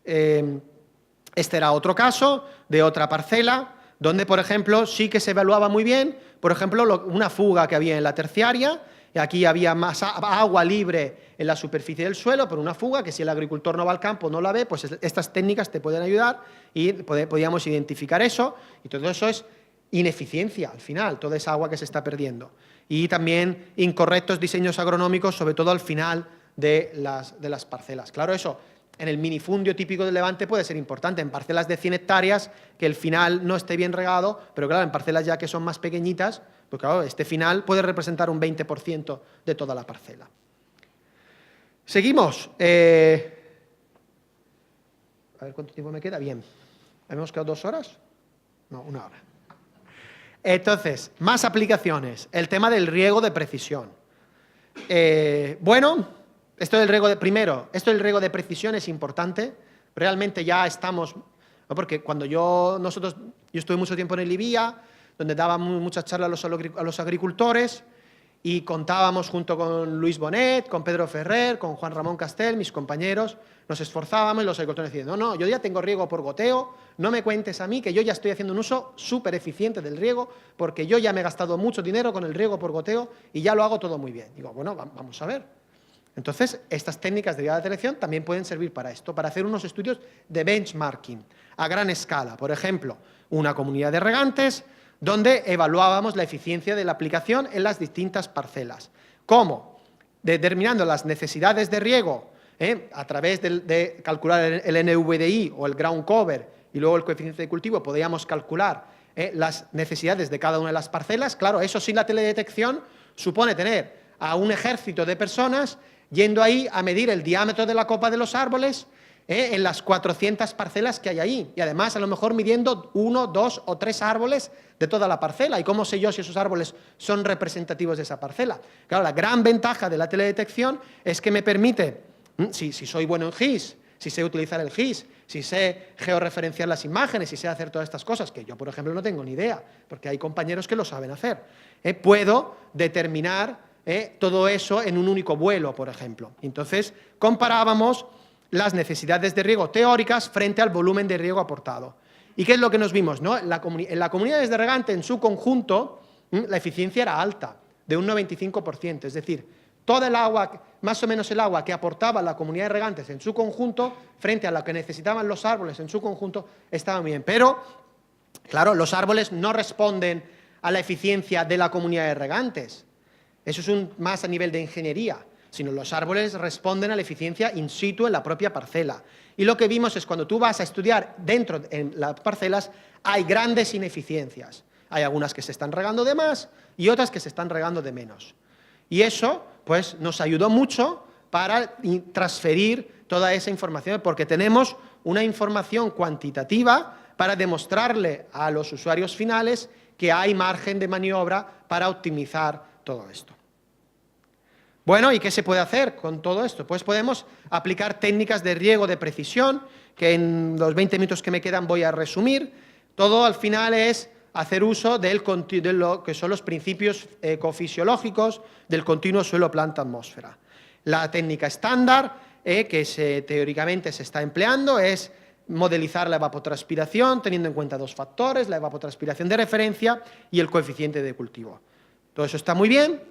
Este era otro caso de otra parcela, donde, por ejemplo, sí que se evaluaba muy bien, por ejemplo, una fuga que había en la terciaria, y aquí había más agua libre en la superficie del suelo por una fuga, que si el agricultor no va al campo, no la ve, pues estas técnicas te pueden ayudar y podíamos identificar eso, y todo eso es ineficiencia al final, toda esa agua que se está perdiendo. Y también incorrectos diseños agronómicos, sobre todo al final de las parcelas. Claro, eso en el minifundio típico del Levante puede ser importante, en parcelas de 100 hectáreas, que el final no esté bien regado, pero claro, en parcelas ya que son más pequeñitas, pues claro, este final puede representar un 20% de toda la parcela. Seguimos. A ver cuánto tiempo me queda. Bien. ¿Habíamos quedado 2 horas? No, 1 hora. Entonces, más aplicaciones. El tema del riego de precisión. Esto del riego de precisión es importante. Realmente ya estamos, ¿no? Porque cuando yo estuve mucho tiempo en el IBIA, donde daba muchas charlas a los agricultores y contábamos junto con Luis Bonet, con Pedro Ferrer, con Juan Ramón Castel, mis compañeros, nos esforzábamos y los agricultores decían, no, yo ya tengo riego por goteo, no me cuentes a mí que yo ya estoy haciendo un uso súper eficiente del riego porque yo ya me he gastado mucho dinero con el riego por goteo y ya lo hago todo muy bien. Digo, bueno, vamos a ver. Entonces, estas técnicas de riego de elección también pueden servir para esto, para hacer unos estudios de benchmarking a gran escala. Por ejemplo, una comunidad de regantes donde evaluábamos la eficiencia de la aplicación en las distintas parcelas. ¿Cómo? Determinando las necesidades de riego a través de calcular el NVDI o el ground cover y luego el coeficiente de cultivo, podíamos calcular las necesidades de cada una de las parcelas. Claro, eso sin la teledetección supone tener a un ejército de personas yendo ahí a medir el diámetro de la copa de los árboles en las 400 parcelas que hay ahí. Y además, a lo mejor midiendo 1, 2 o 3 árboles de toda la parcela. ¿Y cómo sé yo si esos árboles son representativos de esa parcela? Claro, la gran ventaja de la teledetección es que me permite, si soy bueno en GIS, si sé utilizar el GIS, si sé georreferenciar las imágenes, si sé hacer todas estas cosas, que yo, por ejemplo, no tengo ni idea, porque hay compañeros que lo saben hacer, puedo determinar todo eso en un único vuelo, por ejemplo. Entonces, comparábamos las necesidades de riego teóricas frente al volumen de riego aportado. ¿Y qué es lo que nos vimos? ¿No? En la comunidad de regante, en su conjunto, la eficiencia era alta, de un 95%, es decir, toda el agua, más o menos el agua que aportaba la comunidad de regantes en su conjunto, frente a lo que necesitaban los árboles en su conjunto, estaba bien. Pero, claro, los árboles no responden a la eficiencia de la comunidad de regantes. Eso es más a nivel de ingeniería, sino los árboles responden a la eficiencia in situ en la propia parcela. Y lo que vimos es cuando tú vas a estudiar dentro de las parcelas, hay grandes ineficiencias. Hay algunas que se están regando de más y otras que se están regando de menos. Y eso, pues, nos ayudó mucho para transferir toda esa información, porque tenemos una información cuantitativa para demostrarle a los usuarios finales que hay margen de maniobra para optimizar todo esto. Bueno, ¿y qué se puede hacer con todo esto? Pues podemos aplicar técnicas de riego de precisión, que en los 20 minutos que me quedan voy a resumir. Todo al final es hacer uso de lo que son los principios ecofisiológicos del continuo suelo-planta-atmósfera. La técnica estándar que teóricamente se está empleando es modelizar la evapotranspiración teniendo en cuenta dos factores, la evapotranspiración de referencia y el coeficiente de cultivo. Todo eso está muy bien,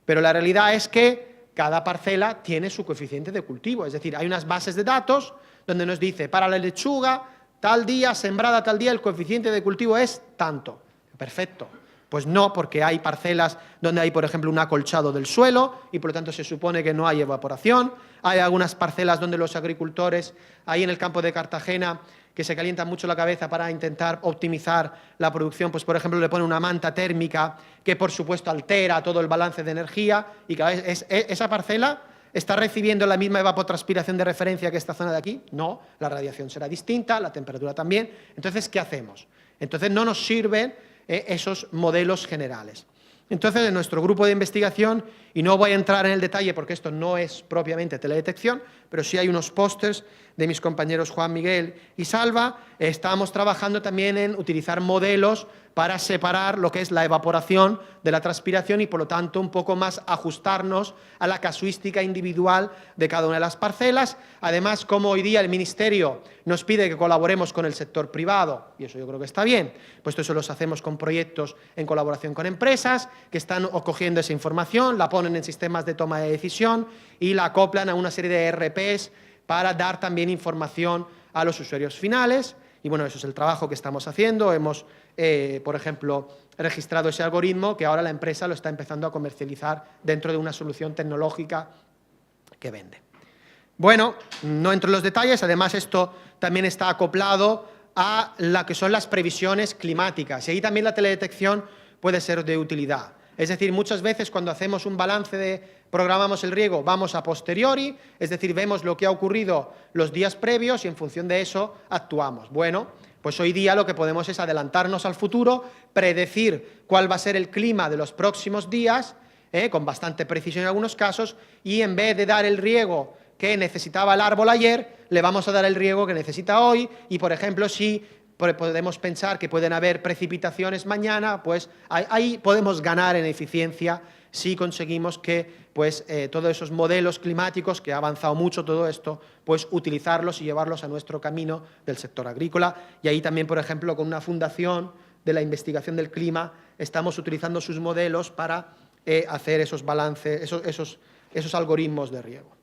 pero la realidad es que cada parcela tiene su coeficiente de cultivo, es decir, hay unas bases de datos donde nos dice para la lechuga tal día, sembrada tal día, el coeficiente de cultivo es tanto. Perfecto. Pues no, porque hay parcelas donde hay, por ejemplo, un acolchado del suelo y por lo tanto se supone que no hay evaporación. Hay algunas parcelas donde los agricultores, ahí en el campo de Cartagena, que se calientan mucho la cabeza para intentar optimizar la producción, pues por ejemplo le ponen una manta térmica que por supuesto altera todo el balance de energía y cada vez esa parcela ¿está recibiendo la misma evapotranspiración de referencia que esta zona de aquí? No, la radiación será distinta, la temperatura también. Entonces, ¿qué hacemos? Entonces no nos sirven esos modelos generales. Entonces, en nuestro grupo de investigación, y no voy a entrar en el detalle porque esto no es propiamente teledetección, pero sí hay unos pósters de mis compañeros Juan Miguel y Salva, estamos trabajando también en utilizar modelos para separar lo que es la evaporación de la transpiración y, por lo tanto, un poco más ajustarnos a la casuística individual de cada una de las parcelas. Además, como hoy día el Ministerio nos pide que colaboremos con el sector privado, y eso yo creo que está bien, pues eso los hacemos con proyectos en colaboración con empresas que están cogiendo esa información, la ponen en sistemas de toma de decisión y la acoplan a una serie de ERPs para dar también información a los usuarios finales. Y bueno, eso es el trabajo que estamos haciendo. Hemos, por ejemplo, registrado ese algoritmo que ahora la empresa lo está empezando a comercializar dentro de una solución tecnológica que vende. Bueno, no entro en los detalles, además esto también está acoplado a lo que son las previsiones climáticas y ahí también la teledetección puede ser de utilidad. Es decir, muchas veces cuando hacemos un balance programamos el riego, vamos a posteriori, es decir, vemos lo que ha ocurrido los días previos y en función de eso actuamos. Bueno, pues hoy día lo que podemos es adelantarnos al futuro, predecir cuál va a ser el clima de los próximos días, con bastante precisión en algunos casos, y en vez de dar el riego que necesitaba el árbol ayer, le vamos a dar el riego que necesita hoy y, por ejemplo, si podemos pensar que pueden haber precipitaciones mañana, pues ahí podemos ganar en eficiencia si conseguimos que pues, todos esos modelos climáticos, que ha avanzado mucho todo esto, pues utilizarlos y llevarlos a nuestro camino del sector agrícola. Y ahí también, por ejemplo, con una fundación de la investigación del clima, estamos utilizando sus modelos para hacer esos balances, esos algoritmos de riego.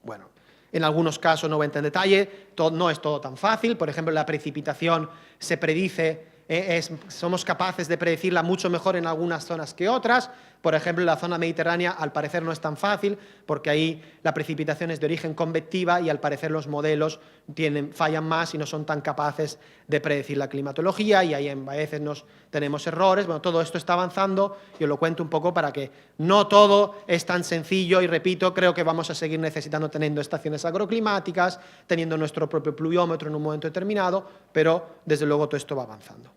Bueno, en algunos casos no voy a entrar en detalle, no es todo tan fácil. Por ejemplo, la precipitación se predice, somos capaces de predecirla mucho mejor en algunas zonas que otras. Por ejemplo, en la zona mediterránea, al parecer no es tan fácil, porque ahí la precipitación es de origen convectiva y al parecer los modelos fallan más y no son tan capaces de predecir la climatología y ahí a veces tenemos errores. Bueno, todo esto está avanzando y os lo cuento un poco para que no todo es tan sencillo y, repito, creo que vamos a seguir necesitando teniendo estaciones agroclimáticas, teniendo nuestro propio pluviómetro en un momento determinado, pero desde luego todo esto va avanzando.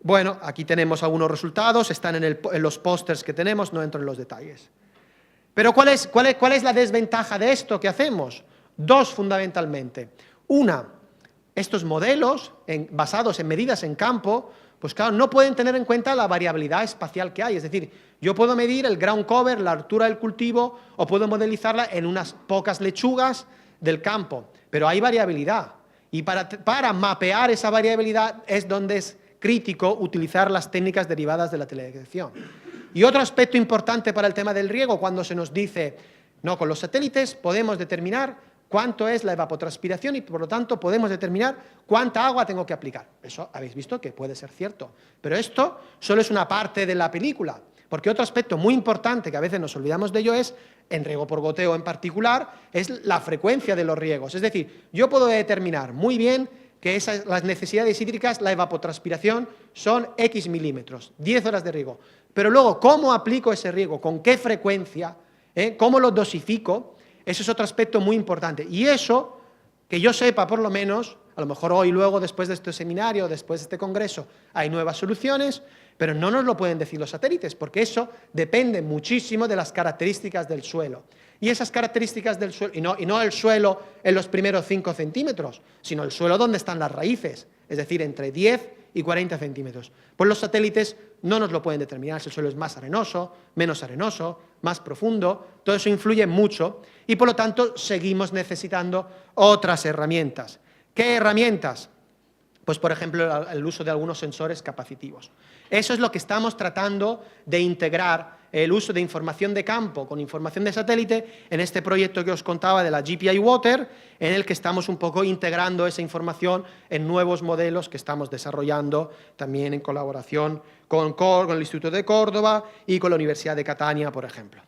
Bueno, aquí tenemos algunos resultados, están en los pósters que tenemos, no entro en los detalles. Pero ¿cuál es la desventaja de esto que hacemos? Dos, fundamentalmente. Una, estos modelos basados en medidas en campo, pues claro, no pueden tener en cuenta la variabilidad espacial que hay. Es decir, yo puedo medir el ground cover, la altura del cultivo, o puedo modelizarla en unas pocas lechugas del campo, pero hay variabilidad. Y para mapear esa variabilidad es donde es crítico utilizar las técnicas derivadas de la teledetección. Y otro aspecto importante para el tema del riego, cuando se nos dice, no, con los satélites podemos determinar cuánto es la evapotranspiración y por lo tanto podemos determinar cuánta agua tengo que aplicar. Eso habéis visto que puede ser cierto, pero esto solo es una parte de la película, porque otro aspecto muy importante que a veces nos olvidamos de ello es, en riego por goteo en particular, es la frecuencia de los riegos. Es decir, yo puedo determinar muy bien que las necesidades hídricas, la evapotranspiración, son X milímetros, 10 horas de riego. Pero luego, ¿cómo aplico ese riego? ¿Con qué frecuencia? ¿Cómo lo dosifico? Eso es otro aspecto muy importante. Y eso, que yo sepa por lo menos, a lo mejor hoy, luego, después de este seminario, después de este congreso, hay nuevas soluciones, pero no nos lo pueden decir los satélites, porque eso depende muchísimo de las características del suelo. Y esas características del suelo, y no el suelo en los primeros 5 centímetros, sino el suelo donde están las raíces, es decir, entre 10 y 40 centímetros. Pues los satélites no nos lo pueden determinar si el suelo es más arenoso, menos arenoso, más profundo, todo eso influye mucho y por lo tanto seguimos necesitando otras herramientas. ¿Qué herramientas? Pues por ejemplo el uso de algunos sensores capacitivos. Eso es lo que estamos tratando de integrar, el uso de información de campo con información de satélite en este proyecto que os contaba de la GPI Water, en el que estamos un poco integrando esa información en nuevos modelos que estamos desarrollando también en colaboración con el Instituto de Córdoba y con la Universidad de Catania, por ejemplo.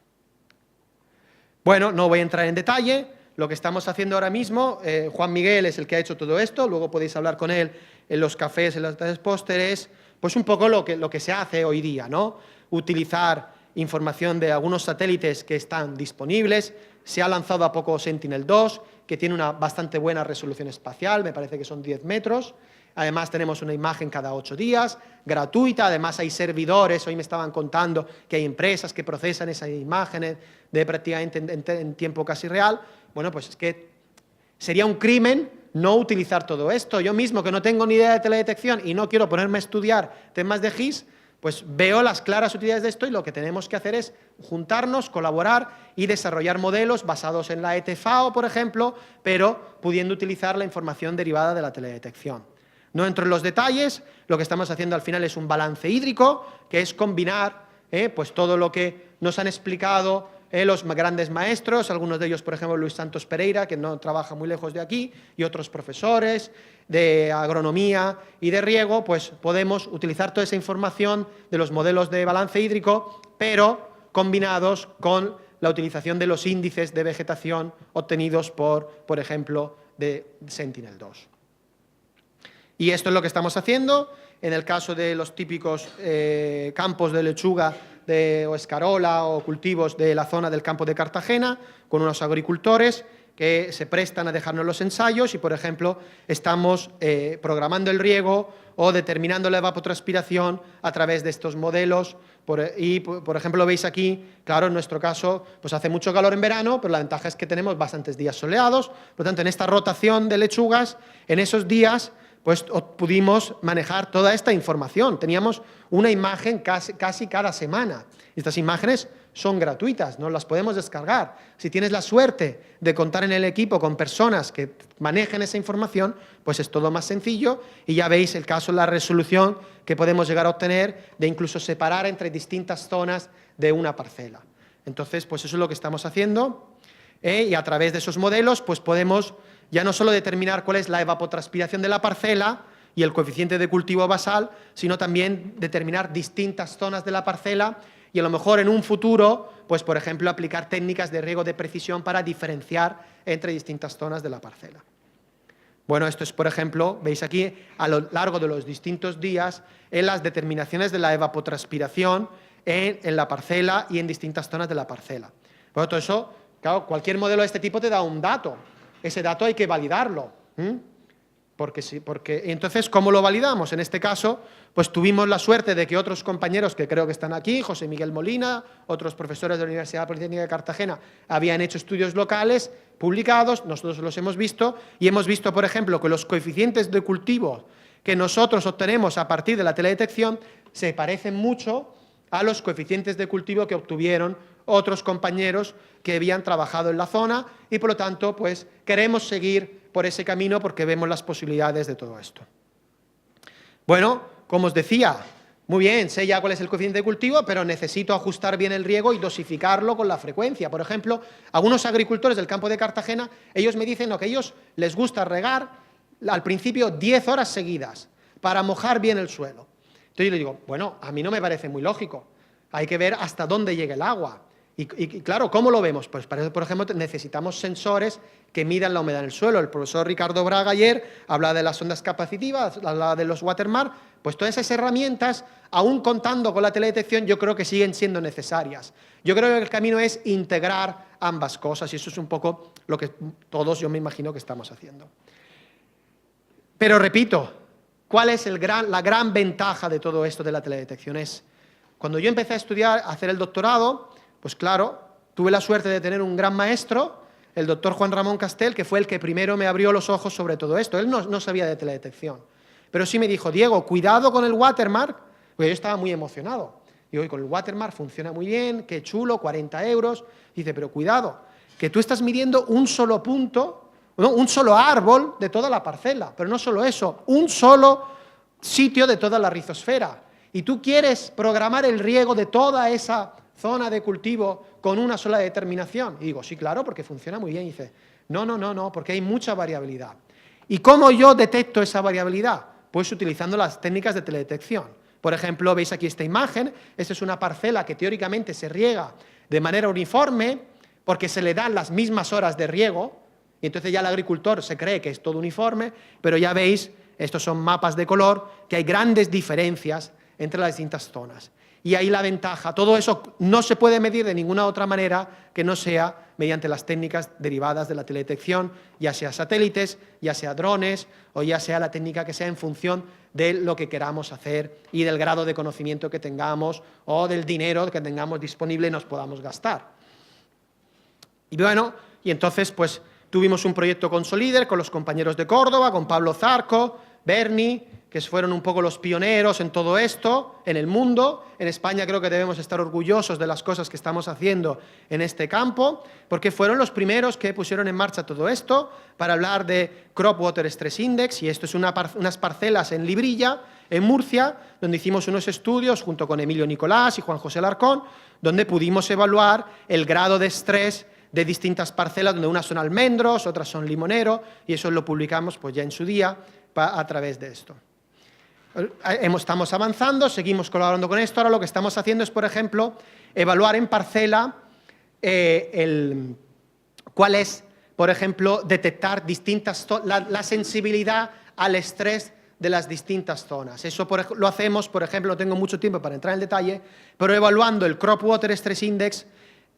Bueno, no voy a entrar en detalle. Lo que estamos haciendo ahora mismo, Juan Miguel es el que ha hecho todo esto, luego podéis hablar con él en los cafés, en los pósteres, pues un poco lo que se hace hoy día, ¿no? Utilizar información de algunos satélites que están disponibles. Se ha lanzado a poco Sentinel-2, que tiene una bastante buena resolución espacial, me parece que son 10 metros. Además tenemos una imagen cada 8 días, gratuita. Además hay servidores, hoy me estaban contando que hay empresas que procesan esas imágenes de prácticamente en tiempo casi real. Bueno, pues es que sería un crimen no utilizar todo esto. Yo mismo, que no tengo ni idea de teledetección y no quiero ponerme a estudiar temas de GIS, pues veo las claras utilidades de esto y lo que tenemos que hacer es juntarnos, colaborar y desarrollar modelos basados en la ETFAO, por ejemplo, pero pudiendo utilizar la información derivada de la teledetección. No entro en los detalles, lo que estamos haciendo al final es un balance hídrico, que es combinar pues todo lo que nos han explicado los grandes maestros, algunos de ellos, por ejemplo, Luis Santos Pereira, que no trabaja muy lejos de aquí, y otros profesores de agronomía y de riego, pues podemos utilizar toda esa información de los modelos de balance hídrico, pero combinados con la utilización de los índices de vegetación obtenidos por ejemplo, de Sentinel-2. Y esto es lo que estamos haciendo. En el caso de los típicos campos de lechuga o escarola o cultivos de la zona del campo de Cartagena, con unos agricultores que se prestan a dejarnos los ensayos y, por ejemplo, estamos programando el riego o determinando la evapotranspiración a través de estos modelos. Por ejemplo, veis aquí, claro, en nuestro caso, pues hace mucho calor en verano, pero la ventaja es que tenemos bastantes días soleados. Por lo tanto, en esta rotación de lechugas, en esos días, pues pudimos manejar toda esta información. Teníamos una imagen casi cada semana. Estas imágenes son gratuitas, no las podemos descargar. Si tienes la suerte de contar en el equipo con personas que manejen esa información, pues es todo más sencillo y ya veis el caso, la resolución que podemos llegar a obtener de incluso separar entre distintas zonas de una parcela. Entonces, pues eso es lo que estamos haciendo y a través de esos modelos pues podemos ya no solo determinar cuál es la evapotranspiración de la parcela y el coeficiente de cultivo basal, sino también determinar distintas zonas de la parcela y a lo mejor en un futuro, pues por ejemplo, aplicar técnicas de riego de precisión para diferenciar entre distintas zonas de la parcela. Bueno, esto es, por ejemplo, veis aquí, a lo largo de los distintos días, en las determinaciones de la evapotranspiración en la parcela y en distintas zonas de la parcela. Por todo eso, claro, cualquier modelo de este tipo te da un dato. Ese dato hay que validarlo. Entonces, ¿cómo lo validamos? En este caso, pues tuvimos la suerte de que otros compañeros que creo que están aquí, José Miguel Molina, otros profesores de la Universidad Politécnica de Cartagena, habían hecho estudios locales publicados, nosotros los hemos visto, y hemos visto, por ejemplo, que los coeficientes de cultivo que nosotros obtenemos a partir de la teledetección se parecen mucho a los coeficientes de cultivo que obtuvieron otros compañeros que habían trabajado en la zona y, por lo tanto, pues queremos seguir por ese camino porque vemos las posibilidades de todo esto. Bueno, como os decía, Muy bien, sé ya cuál es el coeficiente de cultivo, pero necesito ajustar bien el riego y dosificarlo con la frecuencia. Por ejemplo, algunos agricultores del campo de Cartagena, ellos me dicen que a ellos les gusta regar al principio 10 horas seguidas para mojar bien el suelo. Entonces yo le digo, bueno, a mí no me parece muy lógico. Hay que ver hasta dónde llega el agua. Y claro, ¿cómo lo vemos? Pues para eso, por ejemplo, necesitamos sensores que midan la humedad en el suelo. El profesor Ricardo Braga ayer hablaba de las ondas capacitivas, hablaba de los watermark. Pues todas esas herramientas, aún contando con la teledetección, yo creo que siguen siendo necesarias. Yo creo que el camino es integrar ambas cosas y eso es un poco lo que todos, yo me imagino, que estamos haciendo. Pero repito, ¿cuál es la gran ventaja de todo esto de la teledetección? Es, cuando yo empecé a estudiar, a hacer el doctorado, pues claro, tuve la suerte de tener un gran maestro, el doctor Juan Ramón Castel, que fue el que primero me abrió los ojos sobre todo esto. Él no sabía de teledetección, pero sí me dijo, Diego, cuidado con el watermark, porque yo estaba muy emocionado. Digo, y con el watermark funciona muy bien, qué chulo, 40 euros. Dice, pero cuidado, que tú estás midiendo un solo punto, ¿no? Un solo árbol de toda la parcela, pero no solo eso, un solo sitio de toda la rizosfera. Y tú quieres programar el riego de toda esa zona de cultivo con una sola determinación. Y digo, sí, claro, porque funciona muy bien. Y dice, no, porque hay mucha variabilidad. ¿Y cómo yo detecto esa variabilidad? Pues utilizando las técnicas de teledetección. Por ejemplo, veis aquí esta imagen, esta es una parcela que teóricamente se riega de manera uniforme porque se le dan las mismas horas de riego, y entonces ya el agricultor se cree que es todo uniforme, pero ya veis, estos son mapas de color, que hay grandes diferencias entre las distintas zonas. Y ahí la ventaja, todo eso no se puede medir de ninguna otra manera que no sea mediante las técnicas derivadas de la teledetección, ya sea satélites, ya sea drones, o ya sea la técnica que sea en función de lo que queramos hacer y del grado de conocimiento que tengamos o del dinero que tengamos disponible y nos podamos gastar. Y bueno, y entonces pues tuvimos un proyecto con Solider, con los compañeros de Córdoba, con Pablo Zarco, Berni, que fueron un poco los pioneros en todo esto, en el mundo. En España creo que debemos estar orgullosos de las cosas que estamos haciendo en este campo, porque fueron los primeros que pusieron en marcha todo esto para hablar de Crop Water Stress Index, y esto es unas parcelas en Librilla, en Murcia, donde hicimos unos estudios junto con Emilio Nicolás y Juan José Larcón, donde pudimos evaluar el grado de estrés de distintas parcelas, donde unas son almendros, otras son limonero, y eso lo publicamos pues ya en su día a través de esto. Estamos avanzando, seguimos colaborando con esto. Ahora lo que estamos haciendo es, por ejemplo, evaluar en parcela cuál es, por ejemplo, detectar la sensibilidad al estrés de las distintas zonas. Eso lo hacemos, por ejemplo, no tengo mucho tiempo para entrar en detalle, pero evaluando el Crop Water Stress Index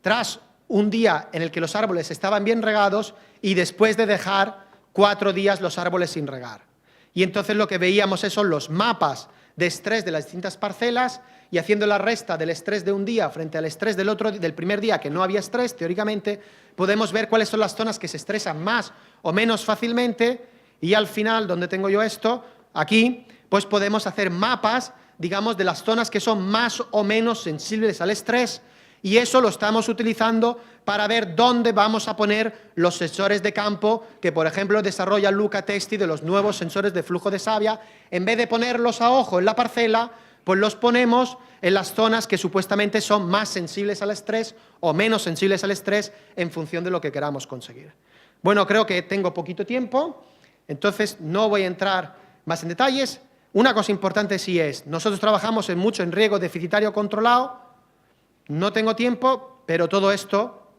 tras un día en el que los árboles estaban bien regados y después de dejar 4 días los árboles sin regar. Y entonces lo que veíamos son los mapas de estrés de las distintas parcelas y haciendo la resta del estrés de un día frente al estrés del primer día que no había estrés, teóricamente, podemos ver cuáles son las zonas que se estresan más o menos fácilmente y al final, donde tengo yo esto, aquí, pues podemos hacer mapas, digamos, de las zonas que son más o menos sensibles al estrés. Y eso lo estamos utilizando para ver dónde vamos a poner los sensores de campo que, por ejemplo, desarrolla Luca Testi de los nuevos sensores de flujo de savia. En vez de ponerlos a ojo en la parcela, pues los ponemos en las zonas que supuestamente son más sensibles al estrés o menos sensibles al estrés en función de lo que queramos conseguir. Bueno, creo que tengo poquito tiempo, entonces no voy a entrar más en detalles. Una cosa importante sí es, nosotros trabajamos mucho en riego deficitario controlado. No tengo tiempo, pero todo esto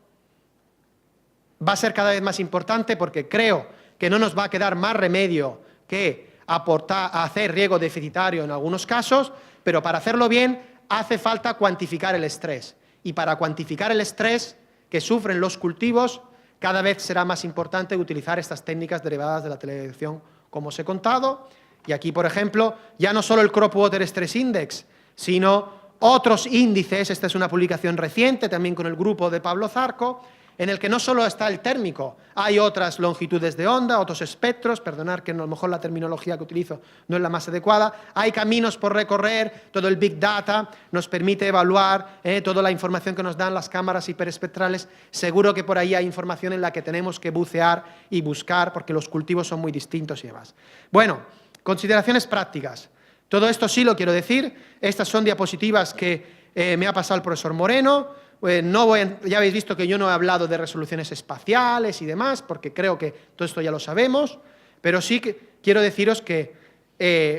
va a ser cada vez más importante porque creo que no nos va a quedar más remedio que hacer riego deficitario en algunos casos, pero para hacerlo bien hace falta cuantificar el estrés. Y para cuantificar el estrés que sufren los cultivos, cada vez será más importante utilizar estas técnicas derivadas de la teledetección, como os he contado. Y aquí, por ejemplo, ya no solo el Crop Water Stress Index, sino otros índices. Esta es una publicación reciente, también con el grupo de Pablo Zarco, en el que no solo está el térmico, hay otras longitudes de onda, otros espectros, perdonad que a lo mejor la terminología que utilizo no es la más adecuada, hay caminos por recorrer, todo el Big Data nos permite evaluar toda la información que nos dan las cámaras hiperespectrales. Seguro que por ahí hay información en la que tenemos que bucear y buscar, porque los cultivos son muy distintos y demás. Bueno, consideraciones prácticas. Todo esto sí lo quiero decir. Estas son diapositivas que me ha pasado el profesor Moreno. Ya habéis visto que yo no he hablado de resoluciones espaciales y demás, porque creo que todo esto ya lo sabemos, pero sí que quiero deciros que,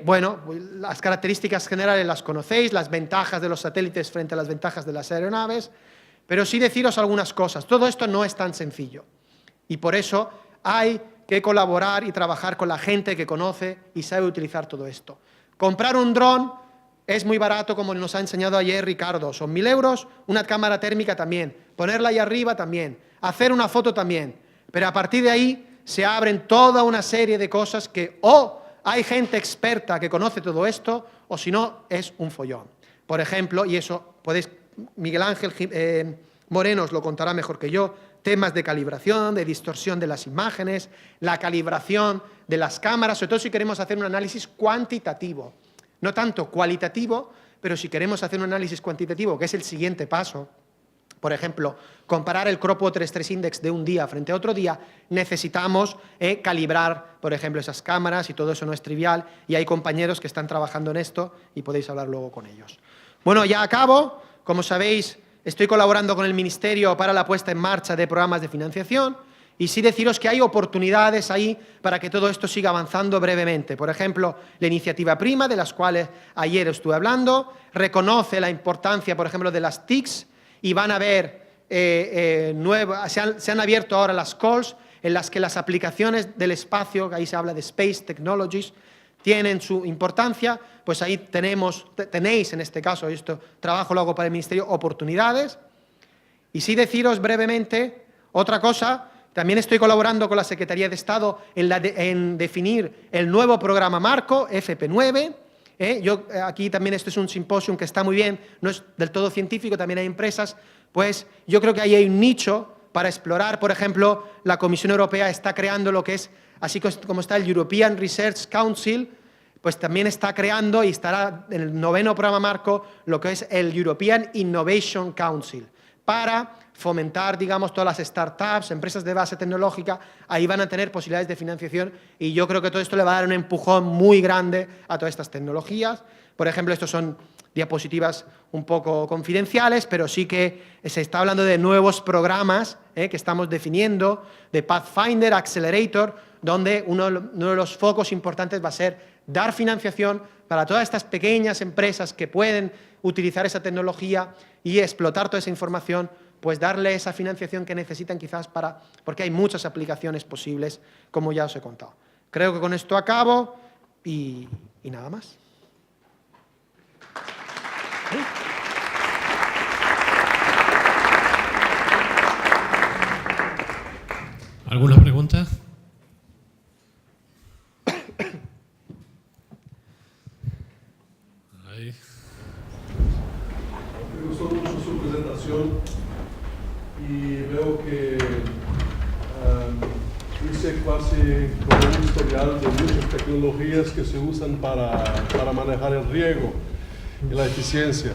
bueno, las características generales las conocéis, las ventajas de los satélites frente a las ventajas de las aeronaves, pero sí deciros algunas cosas. Todo esto no es tan sencillo y por eso hay que colaborar y trabajar con la gente que conoce y sabe utilizar todo esto. Comprar un dron es muy barato, como nos ha enseñado ayer Ricardo, son 1.000 euros, una cámara térmica también, ponerla ahí arriba también, hacer una foto también, pero a partir de ahí se abren toda una serie de cosas que o hay gente experta que conoce todo esto, o si no, es un follón. Por ejemplo, y eso podéis, Miguel Ángel Moreno os lo contará mejor que yo, temas de calibración, de distorsión de las imágenes, la calibración de las cámaras, sobre todo si queremos hacer un análisis cuantitativo. No tanto cualitativo, pero si queremos hacer un análisis cuantitativo, que es el siguiente paso, por ejemplo, comparar el Crop Water Stress Index de un día frente a otro día, necesitamos calibrar, por ejemplo, esas cámaras y todo eso no es trivial y hay compañeros que están trabajando en esto y podéis hablar luego con ellos. Bueno, ya acabo. Como sabéis, estoy colaborando con el Ministerio para la puesta en marcha de programas de financiación. Y sí deciros que hay oportunidades ahí para que todo esto siga avanzando brevemente. Por ejemplo, la iniciativa Prima, de las cuales ayer estuve hablando, reconoce la importancia, por ejemplo, de las TICs y van a haber se han abierto ahora las calls en las que las aplicaciones del espacio, que ahí se habla de Space Technologies, tienen su importancia. Pues ahí tenéis en este caso, esto trabajo lo hago para el Ministerio, oportunidades. Y sí deciros brevemente otra cosa. También estoy colaborando con la Secretaría de Estado en definir el nuevo programa marco, FP9. Aquí también esto es un simposio que está muy bien, no es del todo científico, también hay empresas. Pues yo creo que ahí hay un nicho para explorar. Por ejemplo, la Comisión Europea está creando lo que es, así como está el European Research Council, pues también está creando y estará en el 9º programa marco lo que es el European Innovation Council, para fomentar, digamos, todas las startups, empresas de base tecnológica, ahí van a tener posibilidades de financiación y yo creo que todo esto le va a dar un empujón muy grande a todas estas tecnologías. Por ejemplo, estos son diapositivas un poco confidenciales, pero sí que se está hablando de nuevos programas que estamos definiendo, de Pathfinder, Accelerator, donde uno de los focos importantes va a ser dar financiación para todas estas pequeñas empresas que pueden utilizar esa tecnología y explotar toda esa información, pues darle esa financiación que necesitan quizás porque hay muchas aplicaciones posibles, como ya os he contado. Creo que con esto acabo y nada más. ¿Alguna pregunta? Ahí. Me gustó mucho su presentación y veo que dice casi como un historial de muchas tecnologías que se usan para manejar el riego y la eficiencia.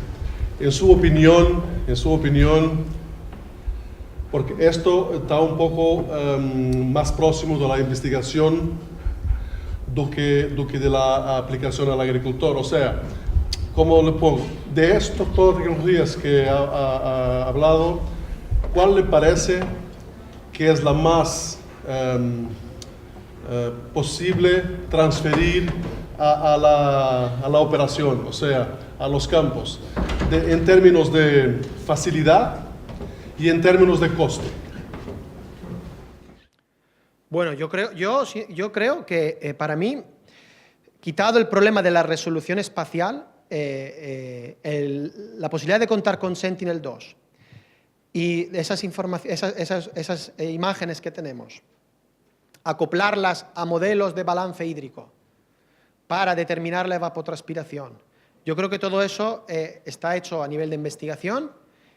En su opinión, porque esto está un poco más próximo de la investigación do que de la aplicación al agricultor. O sea, como le pongo, de estas todas tecnologías que ha hablado, ¿cuál le parece que es la más posible transferir a la operación, o sea, a los campos, en términos de facilidad y en términos de coste? Bueno, yo creo que para mí, quitado el problema de la resolución espacial, la posibilidad de contar con Sentinel-2 y esas imágenes que tenemos, acoplarlas a modelos de balance hídrico para determinar la evapotranspiración. Yo creo que todo eso está hecho a nivel de investigación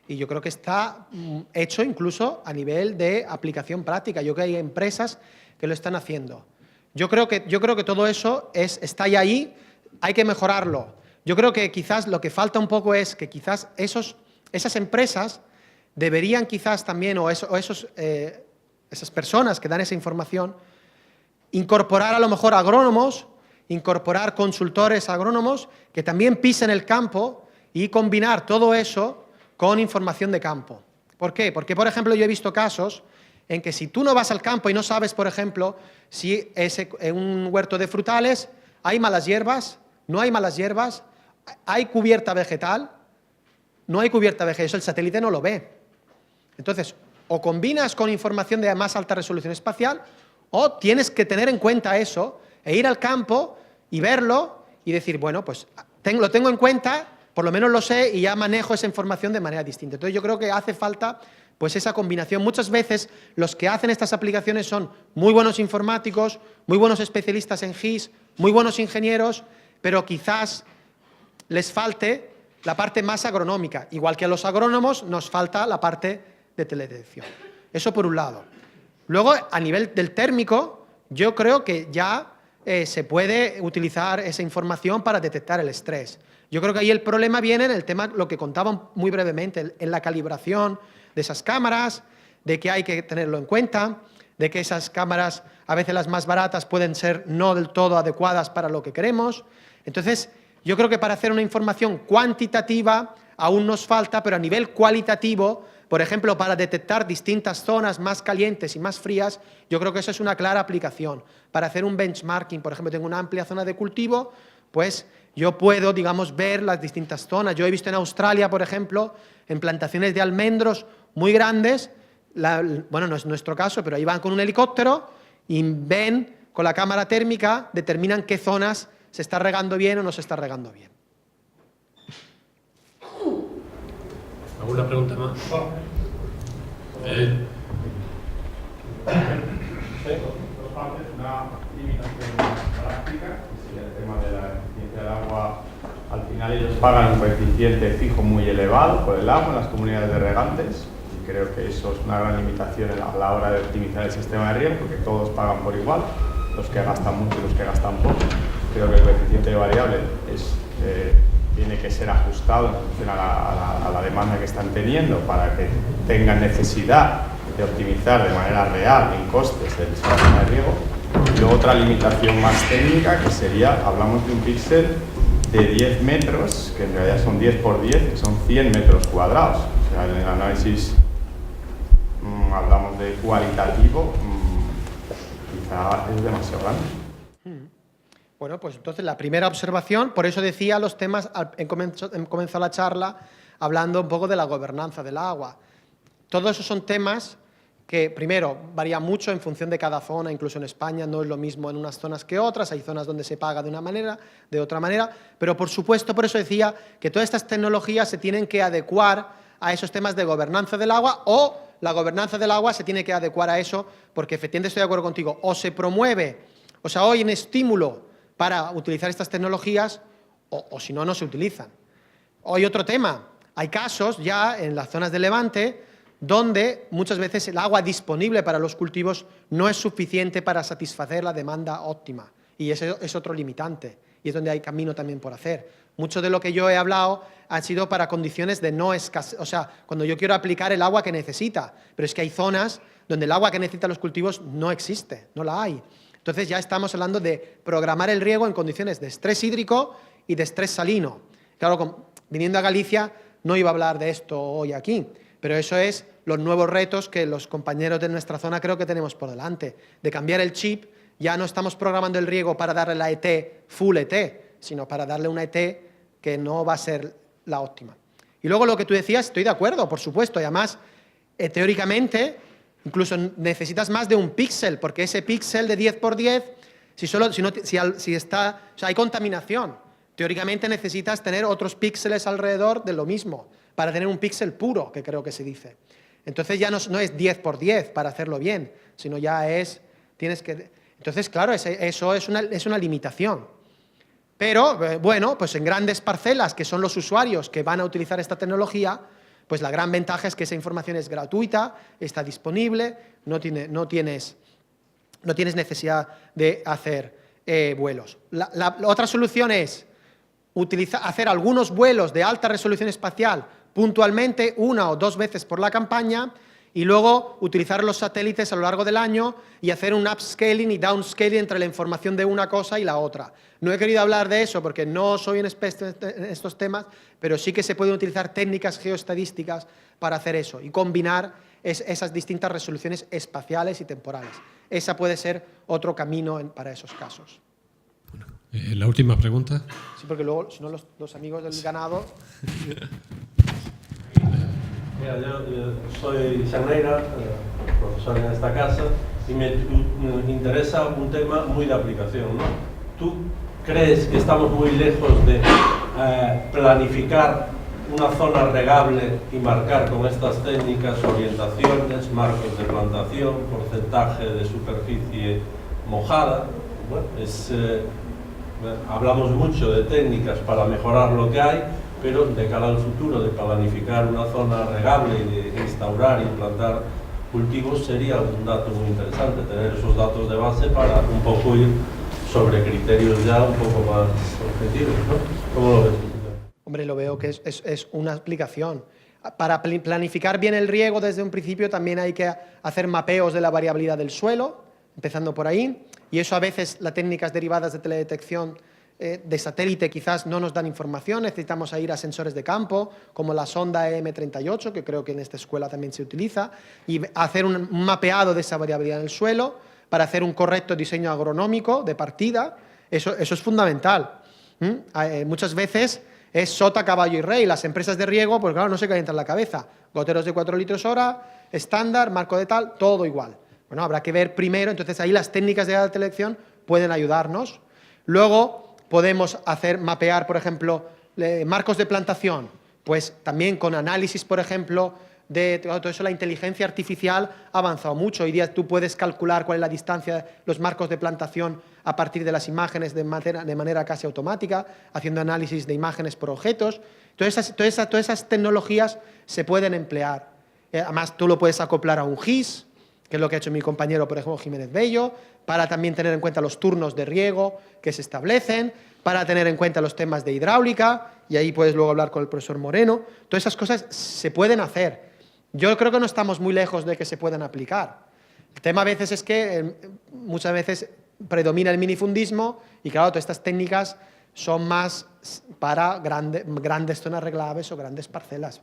y yo creo que está hecho incluso a nivel de aplicación práctica. Yo creo que hay empresas que lo están haciendo. Yo creo que todo eso está ya ahí, hay que mejorarlo. Yo creo que quizás lo que falta un poco es que quizás esas empresas deberían quizás también, esas personas que dan esa información, incorporar a lo mejor agrónomos incorporar consultores agrónomos que también pisen el campo y combinar todo eso con información de campo. ¿Por qué? Porque, por ejemplo, yo he visto casos en que si tú no vas al campo y no sabes, por ejemplo, si en un huerto de frutales hay malas hierbas, no hay malas hierbas, hay cubierta vegetal, no hay cubierta vegetal, eso el satélite no lo ve. Entonces, o combinas con información de más alta resolución espacial, o tienes que tener en cuenta eso e ir al campo y verlo y decir, bueno, pues lo tengo en cuenta, por lo menos lo sé y ya manejo esa información de manera distinta. Entonces yo creo que hace falta pues esa combinación. Muchas veces los que hacen estas aplicaciones son muy buenos informáticos, muy buenos especialistas en GIS, muy buenos ingenieros, pero quizás les falte la parte más agronómica. Igual que a los agrónomos nos falta la parte de teledetección. Eso por un lado. Luego, a nivel del térmico, yo creo que ya se puede utilizar esa información para detectar el estrés. Yo creo que ahí el problema viene en el tema, lo que contaba muy brevemente, en la calibración de esas cámaras, de que hay que tenerlo en cuenta, de que esas cámaras, a veces las más baratas, pueden ser no del todo adecuadas para lo que queremos. Entonces, yo creo que para hacer una información cuantitativa aún nos falta, pero a nivel cualitativo, por ejemplo, para detectar distintas zonas más calientes y más frías, yo creo que eso es una clara aplicación. Para hacer un benchmarking, por ejemplo, tengo una amplia zona de cultivo, pues yo puedo, digamos, ver las distintas zonas. Yo he visto en Australia, por ejemplo, en plantaciones de almendros muy grandes, bueno, no es nuestro caso, pero ahí van con un helicóptero y ven con la cámara térmica, determinan qué zonas se está regando bien o no se está regando bien. ¿Alguna pregunta más? Una limitación práctica, que sería el tema de la eficiencia del agua. Al final ellos pagan un coeficiente fijo muy elevado por el agua en las comunidades de regantes, y creo que eso es una gran limitación a la hora de optimizar el sistema de riego, porque todos pagan por igual, los que gastan mucho y los que gastan poco. Creo que el coeficiente variable tiene que ser ajustado en función a la demanda que están teniendo para que tengan necesidad de optimizar de manera real en costes del sistema de riego. Y luego otra limitación más técnica, que sería, hablamos de un píxel de 10 metros, que en realidad son 10 por 10, que son 100 metros cuadrados. O sea, en el análisis hablamos de cualitativo, quizá es demasiado grande. Bueno, pues entonces la primera observación, por eso decía los temas, comenzó la charla hablando un poco de la gobernanza del agua. Todos esos son temas que, primero, varían mucho en función de cada zona, incluso en España no es lo mismo en unas zonas que otras, hay zonas donde se paga de una manera, de otra manera, pero por supuesto, por eso decía que todas estas tecnologías se tienen que adecuar a esos temas de gobernanza del agua, o la gobernanza del agua se tiene que adecuar a eso, porque efectivamente estoy de acuerdo contigo, o se promueve, o sea, hoy en estímulo para utilizar estas tecnologías, o si no, no se utilizan. Hoy otro tema, hay casos ya en las zonas de Levante donde muchas veces el agua disponible para los cultivos no es suficiente para satisfacer la demanda óptima, y ese es otro limitante, y es donde hay camino también por hacer. Mucho de lo que yo he hablado han sido para condiciones de no escasez, o sea, cuando yo quiero aplicar el agua que necesita, pero es que hay zonas donde el agua que necesitan los cultivos no existe, no la hay. Entonces ya estamos hablando de programar el riego en condiciones de estrés hídrico y de estrés salino. Claro, viniendo a Galicia no iba a hablar de esto hoy aquí, pero eso es los nuevos retos que los compañeros de nuestra zona creo que tenemos por delante. De cambiar el chip, ya no estamos programando el riego para darle la ET, full ET, sino para darle una ET que no va a ser la óptima. Y luego lo que tú decías, estoy de acuerdo, por supuesto, y además, teóricamente, incluso necesitas más de un píxel, porque ese píxel de 10 por 10, hay contaminación. Teóricamente necesitas tener otros píxeles alrededor de lo mismo, para tener un píxel puro, que creo que se dice. Entonces ya no es 10 por 10 para hacerlo bien, sino ya es, entonces claro, eso es una limitación. Pero, bueno, pues en grandes parcelas, que son los usuarios que van a utilizar esta tecnología, pues la gran ventaja es que esa información es gratuita, está disponible, no tienes necesidad de hacer vuelos. La otra solución es hacer algunos vuelos de alta resolución espacial puntualmente, 1 o 2 veces por la campaña, Y luego utilizar los satélites a lo largo del año y hacer un upscaling y downscaling entre la información de una cosa y la otra. No he querido hablar de eso porque no soy un experto en estos temas, pero sí que se pueden utilizar técnicas geoestadísticas para hacer eso y combinar esas distintas resoluciones espaciales y temporales. Esa puede ser otro camino para esos casos. La última pregunta. Sí, porque luego, si no, los amigos del ganado... Mira, yo soy Xanneira, profesor en esta casa, y me interesa un tema muy de aplicación, ¿no? ¿Tú crees que estamos muy lejos de planificar una zona regable y marcar con estas técnicas orientaciones, marcos de plantación, porcentaje de superficie mojada? Bueno, hablamos mucho de técnicas para mejorar lo que hay, pero de cara al futuro, de planificar una zona regable y de instaurar y implantar cultivos sería un dato muy interesante, tener esos datos de base para un poco ir sobre criterios ya un poco más objetivos, ¿no? ¿Cómo lo ves? Hombre, lo veo que es una aplicación. Para planificar bien el riego desde un principio también hay que hacer mapeos de la variabilidad del suelo, empezando por ahí, y eso a veces las técnicas derivadas de teledetección de satélite quizás no nos dan información, necesitamos ir a sensores de campo, como la sonda EM38, que creo que en esta escuela también se utiliza, y hacer un mapeado de esa variabilidad del suelo para hacer un correcto diseño agronómico de partida. Eso es fundamental. Muchas veces es sota, caballo y rey. Las empresas de riego, pues claro, no se calientan la cabeza. Goteros de 4 litros hora, estándar, marco de tal, todo igual. Bueno, habrá que ver primero, entonces ahí las técnicas de teledetección pueden ayudarnos. Luego podemos mapear, por ejemplo, marcos de plantación, pues también con análisis, por ejemplo, de todo eso. La inteligencia artificial ha avanzado mucho. Hoy día tú puedes calcular cuál es la distancia de los marcos de plantación a partir de las imágenes de manera casi automática, haciendo análisis de imágenes por objetos. Todas esas tecnologías se pueden emplear. Además, tú lo puedes acoplar a un GIS, que es lo que ha hecho mi compañero, por ejemplo, Jiménez Bello, para también tener en cuenta los turnos de riego que se establecen, para tener en cuenta los temas de hidráulica, y ahí puedes luego hablar con el profesor Moreno. Todas esas cosas se pueden hacer. Yo creo que no estamos muy lejos de que se puedan aplicar. El tema a veces es que muchas veces predomina el minifundismo y claro, todas estas técnicas son más para grandes zonas reglables o grandes parcelas.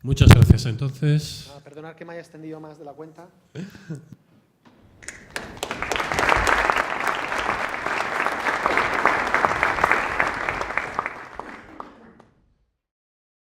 Muchas gracias, entonces. Perdonad que me haya extendido más de la cuenta.